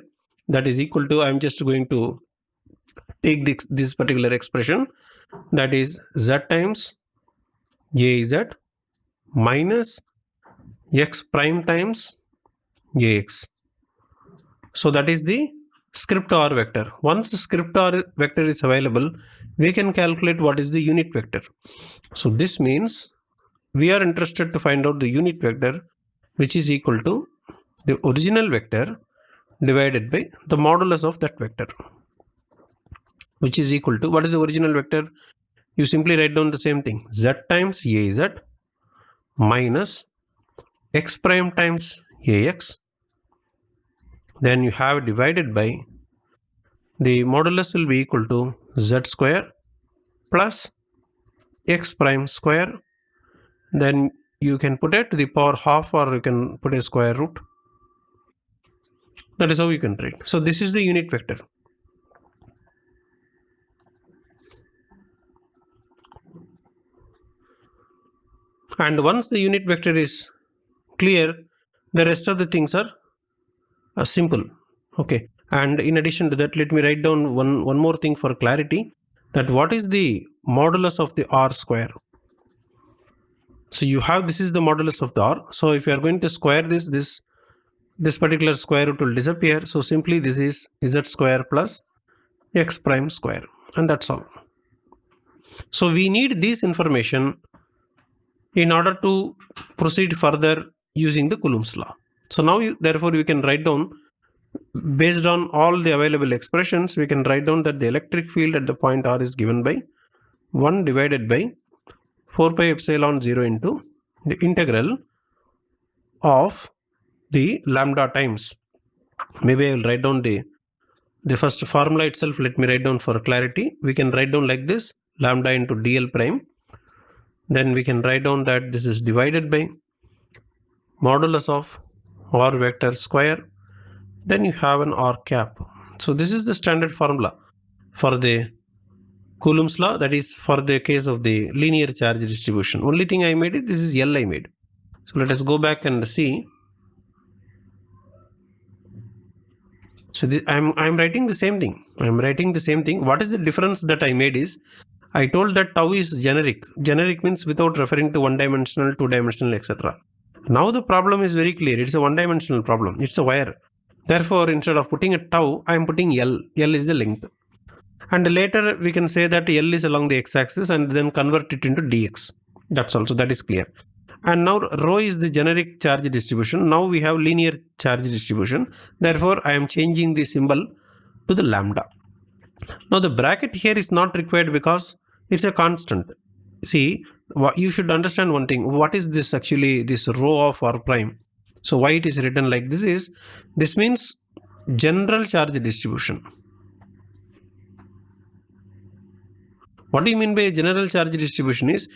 that is equal to, I am just going to take this particular expression, that is Z times AZ minus x prime times AX. So that is the script r vector. Once script r vector is available, we can calculate what is the unit vector. So this means we are interested to find out the unit vector, which is equal to the original vector divided by the modulus of that vector, which is equal to, what is the original vector? You simply write down the same thing, z times az minus x prime times ax. Then you have divided by the modulus will be equal to z square plus x prime square. Then you can put it to the power half, or you can put a square root. That is how you can write. So this is the unit vector. And once the unit vector is clear, the rest of the things are simple. Okay. And in addition to that, let me write down one more thing for clarity, that what is the modulus of the r square. So you have, this is the modulus of the r. So if you are going to square this particular square root will disappear. So simply this is z square plus x prime square, and that's all. So we need this information in order to proceed further using the Coulomb's law. So now therefore you can write down, based on all the available expressions, we can write down that the electric field at the point r is given by 1 divided by 4 pi epsilon 0 into the integral of the lambda times. Maybe I will write down the first formula itself. Let me write down for clarity. We can write down like this, lambda into dl prime. Then we can write down that this is divided by modulus of r vector square. Then you have an r cap. So this is the standard formula for the Coulomb's law, that is for the case of the linear charge distribution. Only thing I made is this is L I made. So let us go back and see. So I'm writing the same thing. What is the difference that I made is, I told that tau is generic. Generic means without referring to one-dimensional, two-dimensional, etc. Now the problem is very clear. It's a one-dimensional problem. It's a wire. Therefore, instead of putting a tau, I am putting L. L is the length. And later we can say that L is along the x-axis and then convert it into dx. That's also, that is clear. And now rho is the generic charge distribution. Now we have linear charge distribution. Therefore, I am changing the symbol to the lambda. Now the bracket here is not required because it's a constant. See, you should understand one thing. What is this actually, this rho of r prime? So why it is written like this is, this means general charge distribution. What do you mean by general charge distribution is,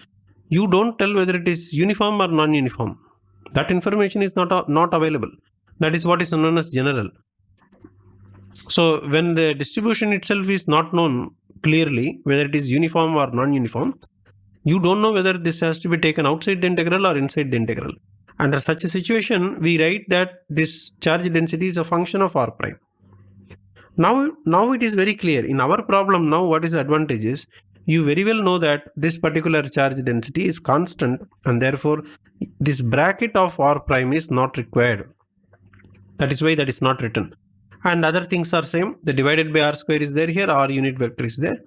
you don't tell whether it is uniform or non-uniform. That information is not available. That is what is known as general. So when the distribution itself is not known clearly, whether it is uniform or non-uniform, you don't know whether this has to be taken outside the integral or inside the integral. Under such a situation, we write that this charge density is a function of r prime. Now it is very clear. In our problem now, what is the advantage is, you very well know that this particular charge density is constant, and therefore this bracket of r prime is not required. That is why that is not written. And other things are same. The divided by r square is there here, r unit vector is there,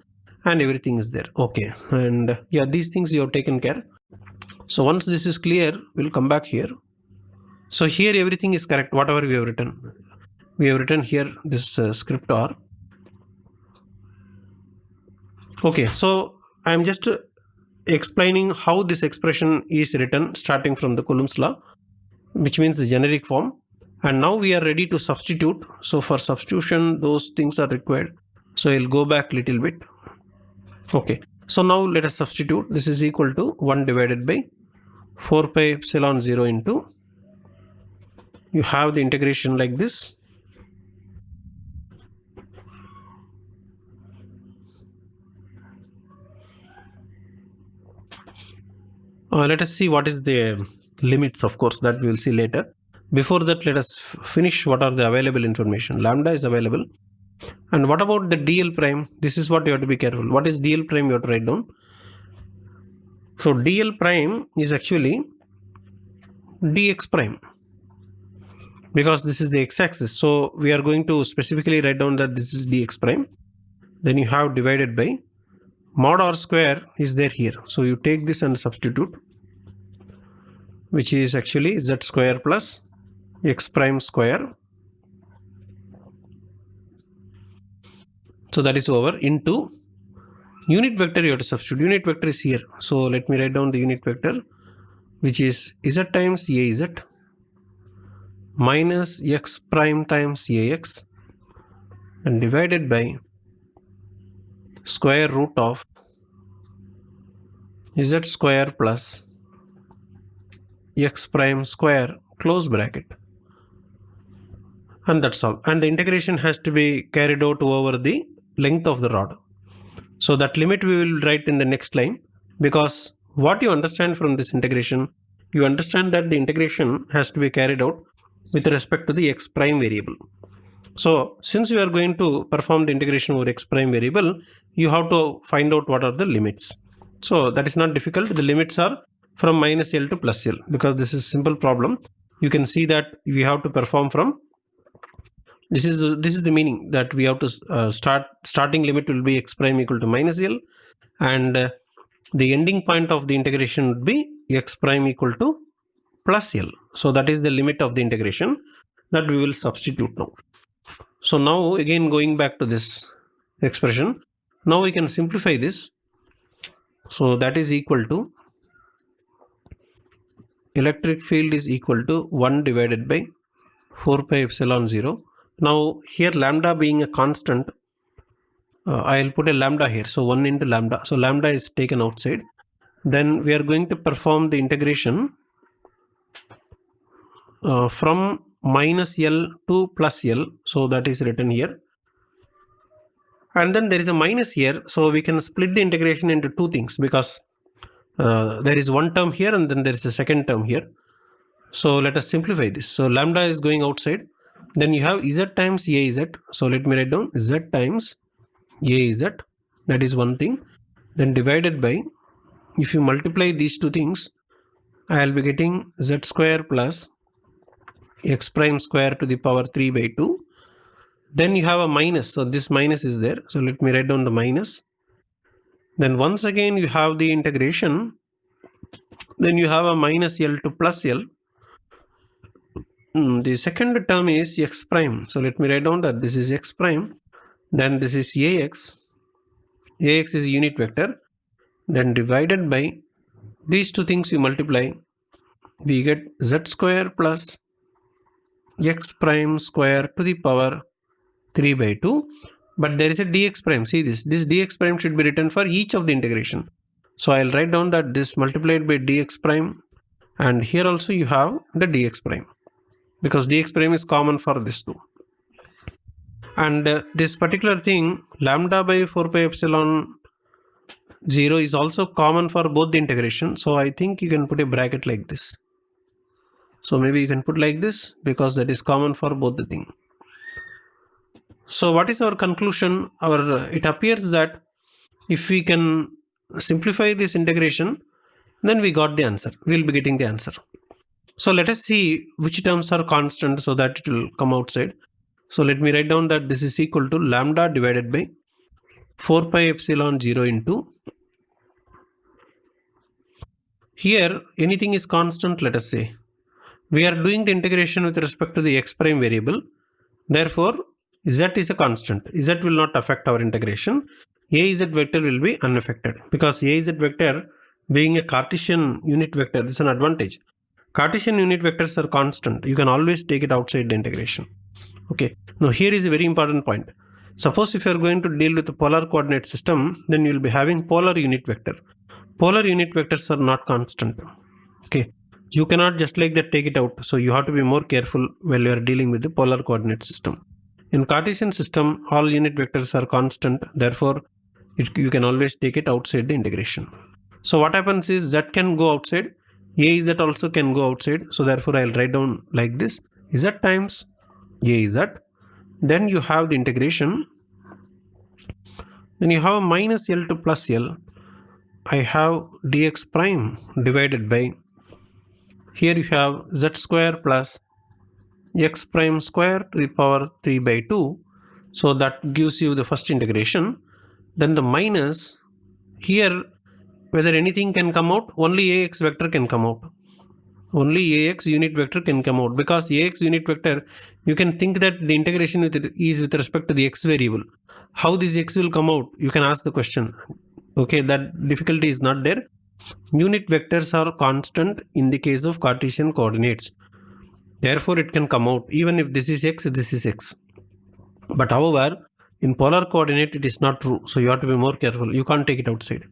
and everything is there. Okay. And yeah, these things you have taken care. So once this is clear, we'll come back here. So here everything is correct, whatever we have written. We have written here this script r. Okay, so I am just explaining how this expression is written starting from the Coulomb's law, which means the generic form. And now we are ready to substitute. So for substitution, those things are required. So I'll go back a little bit. Okay, so now let us substitute. This is equal to 1 divided by 4 pi epsilon 0 into, you have the integration like this. Let us see what is the limits, of course, that we will see later. Before that, let us finish what are the available information. Lambda is available. And what about the dl prime? This is what you have to be careful. What is dl prime? You have to write down. So dl prime is actually dx prime. because this is the x-axis. So we are going to specifically write down that this is dx prime. Then you have divided by mod r square is there here. So you take this and substitute, which is actually z square plus x prime square. So that is over into unit vector. You have to substitute. Unit vector is here. So let me write down the unit vector, which is z times az minus x prime times ax and divided by square root of z square plus x prime square, close bracket. And that's all. And the integration has to be carried out over the length of the rod. So that limit we will write in the next line, because what you understand from this integration, you understand that the integration has to be carried out with respect to the x prime variable. So since you are going to perform the integration over x prime variable, you have to find out what are the limits. So that is not difficult. The limits are from minus L to plus L, because this is simple problem. You can see that we have to perform from, this is the meaning that we have to starting limit will be x prime equal to minus L, and the ending point of the integration would be x prime equal to plus L. So that is the limit of the integration that we will substitute now. So now again going back to this expression, now we can simplify this. So that is equal to electric field is equal to 1 divided by 4 pi epsilon 0. Now here lambda being a constant, I'll put a lambda here. So 1 into lambda. So lambda is taken outside. Then we are going to perform the integration from minus L to plus L. So that is written here. And then there is a minus here. So we can split the integration into two things, because there is one term here and then there is a second term here. So let us simplify this. So lambda is going outside. Then you have z times az. So let me write down z times az. That is one thing. Then divided by, if you multiply these two things, I will be getting z square plus x prime square to the power 3 by 2. Then you have a minus. So this minus is there. So let me write down the minus. Then once again you have the integration. Then you have a minus L to plus L. The second term is x prime. So let me write down that this is x prime. Then this is ax. Ax is a unit vector. Then divided by these two things you multiply, we get z square plus x prime square to the power 3 by 2. But there is a dx prime. See this dx prime should be written for each of the integration. So I'll write down that this multiplied by dx prime, and here also you have the dx prime, because dx prime is common for this two. And this particular thing, lambda by 4 pi epsilon 0 is also common for both the integration. So I think you can put a bracket like this. So maybe you can put like this, because that is common for both the thing. So what is our conclusion? It appears that if we can simplify this integration, then we got the answer. We will be getting the answer. So let us see which terms are constant so that it will come outside. So let me write down that this is equal to lambda divided by 4 pi epsilon 0 into, here anything is constant, let us say. We are doing the integration with respect to the x prime variable. Therefore, z is a constant. Z will not affect our integration. Az vector will be unaffected, because Az vector being a Cartesian unit vector, this is an advantage. Cartesian unit vectors are constant. You can always take it outside the integration. Okay. Now here is a very important point. Suppose if you are going to deal with a polar coordinate system, then you will be having polar unit vector. Polar unit vectors are not constant. Okay. You cannot just like that take it out. So you have to be more careful while you are dealing with the polar coordinate system. In Cartesian system, all unit vectors are constant. Therefore, you can always take it outside the integration. So what happens is z can go outside. Az also can go outside. So therefore, I will write down like this. Z times Az. Then you have the integration. Then you have minus L to plus L. I have dx prime divided by, here you have z square plus x prime square to the power 3 by 2. So that gives you the first integration. Then the minus, here whether anything can come out, only ax vector can come out. Only ax unit vector can come out, because ax unit vector, you can think that the integration is with respect to the x variable. How this x will come out, you can ask the question. Okay, that difficulty is not there. Unit vectors are constant in the case of Cartesian coordinates. Therefore, it can come out even if this is x, this is x. But however, in polar coordinate, it is not true. So you have to be more careful. You can't take it outside.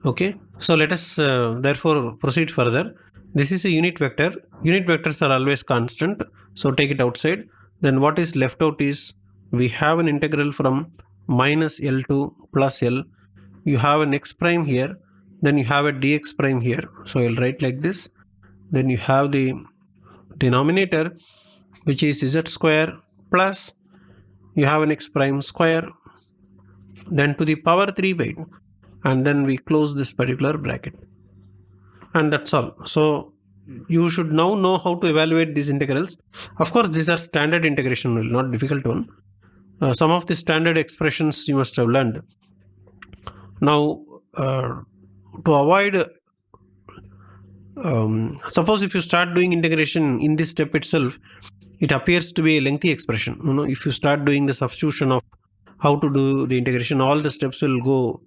Okay. So let us therefore proceed further. This is a unit vector. Unit vectors are always constant. So take it outside. Then what is left out is we have an integral from minus L to plus L. You have an x prime here. Then you have a dx prime here. So I'll write like this. Then you have the denominator, which is z square, plus you have an x prime square, then to the power 3 by 2, and then we close this particular bracket, and that's all. So you should now know how to evaluate these integrals. Of course, these are standard integration, not difficult one. Some of the standard expressions you must have learned. Now, to avoid suppose if you start doing integration in this step itself, it appears to be a lengthy expression. If you start doing the substitution of how to do the integration, all the steps will go,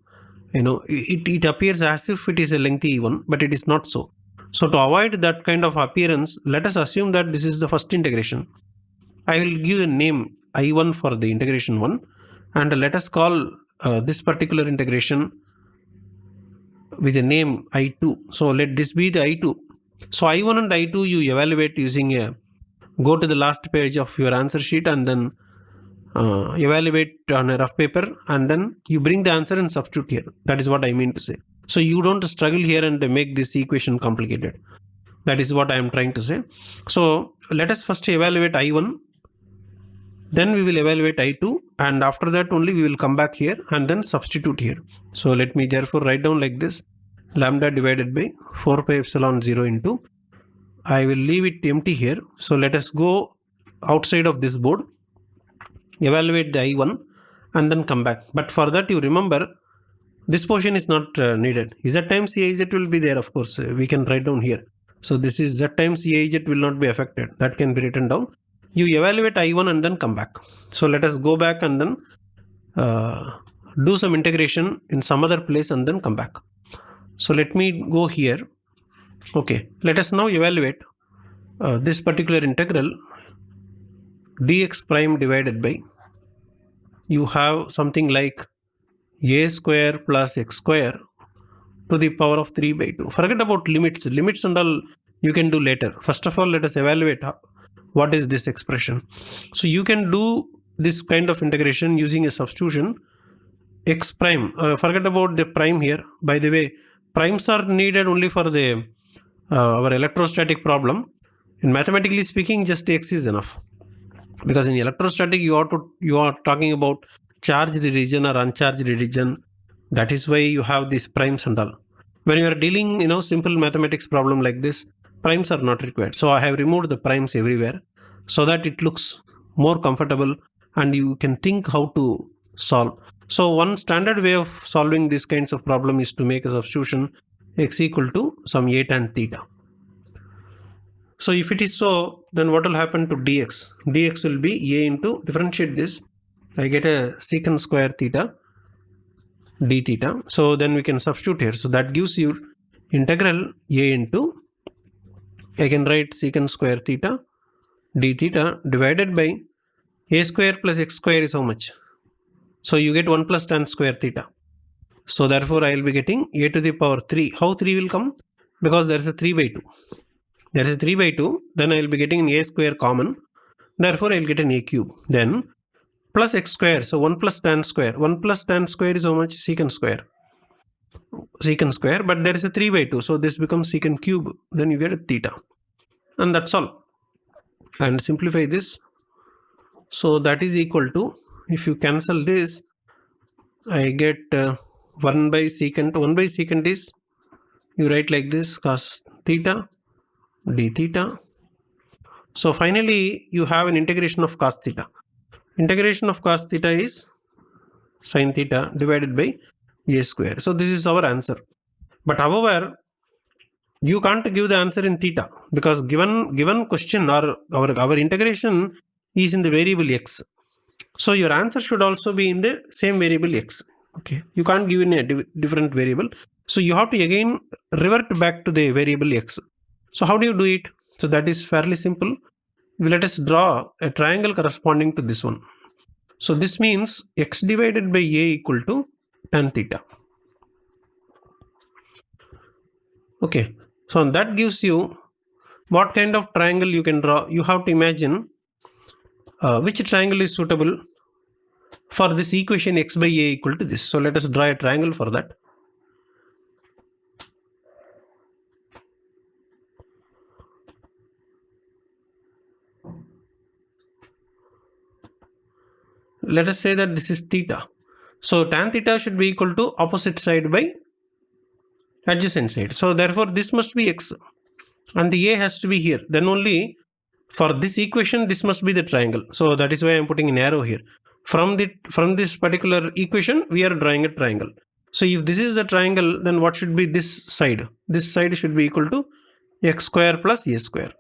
it appears as if it is a lengthy one, but it is not so. So to avoid that kind of appearance, let us assume that this is the first integration. I will give a name I1 for the integration 1, and let us call this particular integration with a name I2. So let this be the I2. So I1 and I2 you evaluate using go to the last page of your answer sheet and then evaluate on a rough paper, and then you bring the answer and substitute here. That is what I mean to say. So you don't struggle here and make this equation complicated. That is what I am trying to say. So let us first evaluate I1, then we will evaluate I2, and after that only we will come back here and then substitute here. So let me therefore write down like this: lambda divided by 4 pi epsilon 0 into, I will leave it empty here. So let us go outside of this board, evaluate the I1 and then come back. But for that, you remember this portion is not needed. Z times Ez will be there, of course. We can write down here. So this is Z times Ez will not be affected. That can be written down. You evaluate I1 and then come back. So let us go back and then do some integration in some other place and then come back. So let me go here. Okay, let us now evaluate this particular integral dx prime divided by, you have something like a square plus x square to the power of 3 by 2. Forget about limits. Limits and all you can do later. First of all, let us evaluate what is this expression. So you can do this kind of integration using a substitution. X prime, forget about the prime here. By the way, primes are needed only for the our electrostatic problem. In mathematically speaking, just x is enough, because in electrostatic you are talking about charged region or uncharged region. That is why you have these primes and all. When you are dealing simple mathematics problem like this, primes are not required. So I have removed the primes everywhere so that it looks more comfortable and you can think how to solve. So one standard way of solving these kinds of problem is to make a substitution x equal to some a tan theta. So if it is so, then what will happen to dx? Dx will be a into, differentiate this, I get a secant square theta d theta. So then we can substitute here. So that gives you integral a into, I can write secant square theta d theta divided by a square plus x square is how much? So you get 1 plus tan square theta. So therefore I will be getting a to the power 3. How 3 will come? Because there is a 3 by 2. There is a 3 by 2. Then I will be getting an a square common. Therefore I will get an a cube. Then plus x square. So 1 plus tan square. 1 plus tan square is how much? Secant square. Secant square. But there is a 3 by 2. So this becomes secant cube. Then you get a theta. And that's all. And simplify this. So that is equal to, if you cancel this, I get 1 by secant. 1 by secant is, you write like this, cos theta d theta. So finally you have an integration of cos theta. Integration of cos theta is sin theta divided by a square. So this is our answer. But however, you can't give the answer in theta because given question or our integration is in the variable x. So your answer should also be in the same variable x. Okay, you can't give in a different variable. So you have to again revert back to the variable x. So how do you do it? So that is fairly simple. Let us draw a triangle corresponding to this one. So this means x divided by a equal to tan theta. Okay, so that gives you what kind of triangle you can draw. You have to imagine which triangle is suitable for this equation x by a equal to this. So let us draw a triangle for that. Let us say that this is theta. So tan theta should be equal to opposite side by adjacent side. So therefore this must be x and the a has to be here. Then only for this equation this must be the triangle. So that is why I am putting an arrow here. From this particular equation we are drawing a triangle. So if this is the triangle, then what should be this side? This side should be equal to x square plus a square.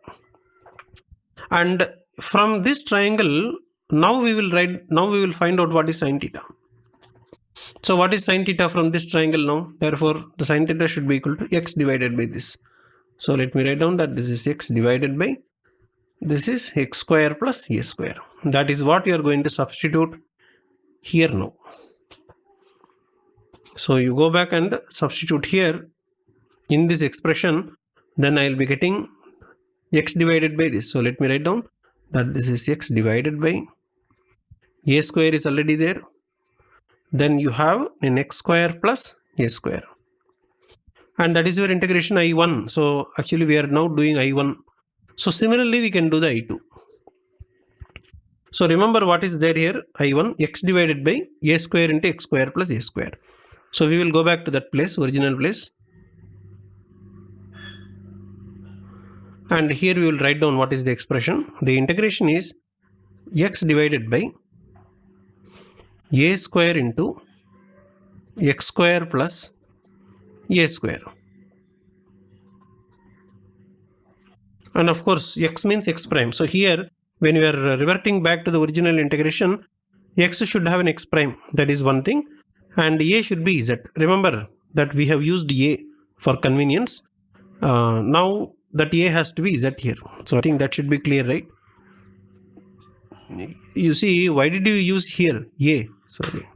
And from this triangle, now we will find out what is sin theta. So what is sin theta from this triangle now? Therefore the sin theta should be equal to x divided by this. So let me write down that this is x divided by this is x square plus a square. That is what you are going to substitute here now. So you go back and substitute here in this expression, then I will be getting x divided by this. So let me write down that this is x divided by a square is already there. Then you have an x square plus a square. And that is your integration I1. So actually we are now doing I1. So similarly we can do the I2. So remember what is there here? I1 x divided by a square into x square plus a square. So we will go back to that place, original place. And here we will write down what is the expression. The integration is x divided by a square into x square plus a square. And of course x means x prime. So here when we are reverting back to the original integration, x should have an x prime. That is one thing. And a should be z. Remember that we have used a for convenience. Now that a has to be z here. So I think that should be clear, right? You see, why did you use here a? Sorry.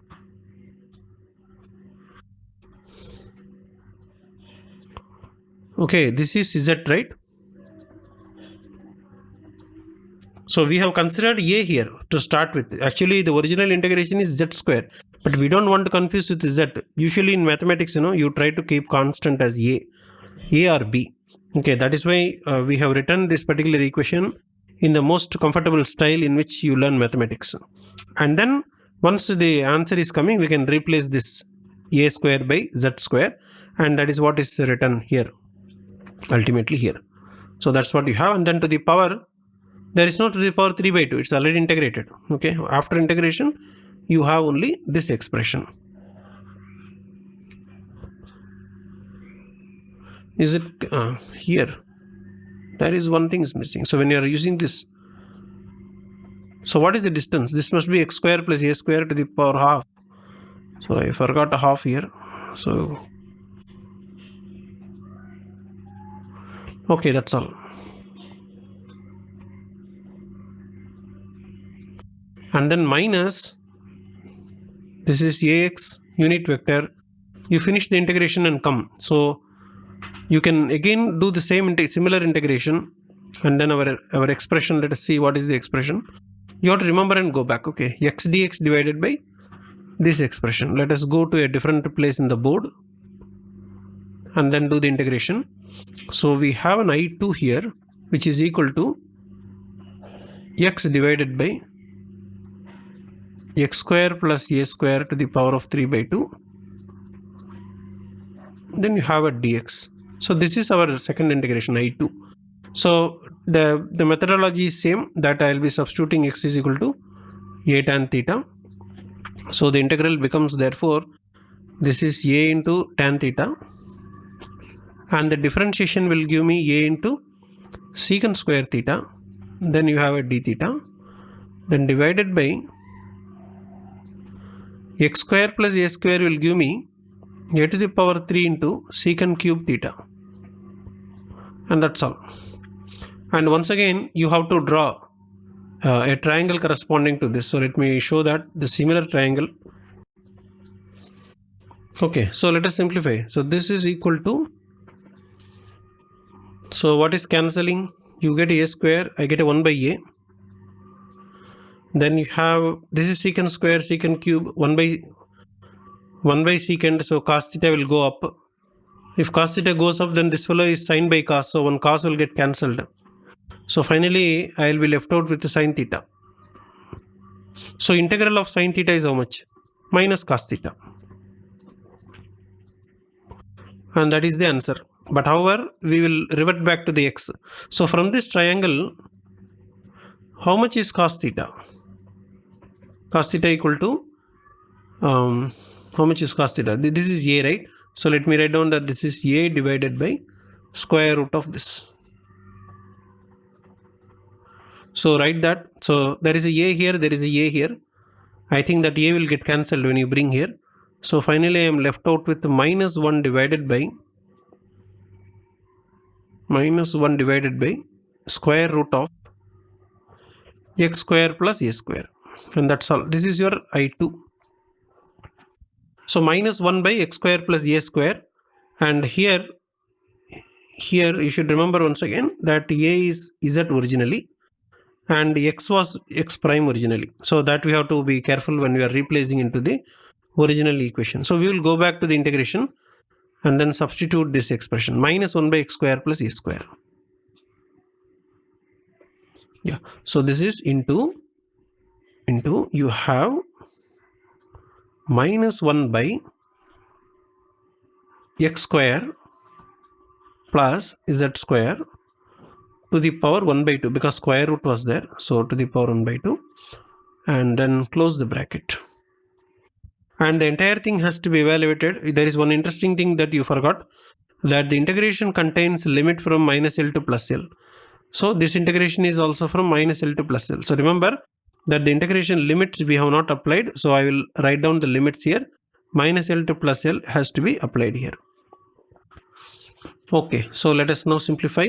Okay, this is z, right? So we have considered a here to start with. Actually the original integration is z square, but we don't want to confuse with z. Usually in mathematics, you try to keep constant as a or b. Okay, that is why we have written this particular equation in the most comfortable style in which you learn mathematics. And then once the answer is coming, we can replace this a square by z square, and that is what is written here ultimately here. So that's what you have. And then to the power, there is no to the power 3 by 2. It's already integrated. Okay, after integration you have only this expression. Is it here? There is one thing is missing. So when you are using this, so what is the distance? This must be x square plus a square to the power half. So I forgot a half here. So okay, that's all. And then minus this is ax unit vector. You finish the integration and come. So you can again do the same similar integration, and then our expression, let us see what is the expression. You have to remember and go back. Okay, x dx divided by this expression. Let us go to a different place in the board and then do the integration. So we have an I2 here which is equal to x divided by x square plus a square to the power of 3 by 2. Then you have a dx. So this is our second integration I2. So The methodology is same, that I will be substituting x is equal to a tan theta. So the integral becomes, therefore, this is a into tan theta, and the differentiation will give me a into secant square theta. Then you have a d theta, then divided by x square plus a square will give me a to the power 3 into secant cube theta, and that's all. And once again you have to draw a triangle corresponding to this. So let me show that the similar triangle. Okay, so let us simplify. So this is equal to, so what is cancelling? You get a square, I get a 1 by a. Then you have, this is secant square, secant cube, 1 by secant, so cos theta will go up. If cos theta goes up, then this fellow is sin by cos, so one cos will get cancelled. So finally I will be left out with the sin theta. So integral of sin theta is how much? Minus cos theta. And that is the answer. But however, we will revert back to the x. So from this triangle, how much is cos theta? Cos theta equal to, how much is cos theta? This is a, right? So let me write down that this is a divided by square root of this. So write that. So there is a here, there is a here. I think that a will get cancelled when you bring here. So finally I am left out with minus 1 divided by square root of x square plus a square, and that's all. This is your I2. So minus 1 by x square plus a square, and here you should remember once again that a is z originally and x was x prime originally. So that we have to be careful when we are replacing into the original equation. So we will go back to the integration and then substitute this expression, minus 1 by x square plus a square. Yeah, so this is into you have minus 1 by x square plus z square to the power 1 by 2, because square root was there, so to the power 1 by 2, and then close the bracket. And the entire thing has to be evaluated. There is one interesting thing that you forgot, that the integration contains limit from minus L to plus L. So this integration is also from minus L to plus L. So remember that the integration limits we have not applied. So I will write down the limits here. Minus L to plus L has to be applied here. Okay, so let us now simplify.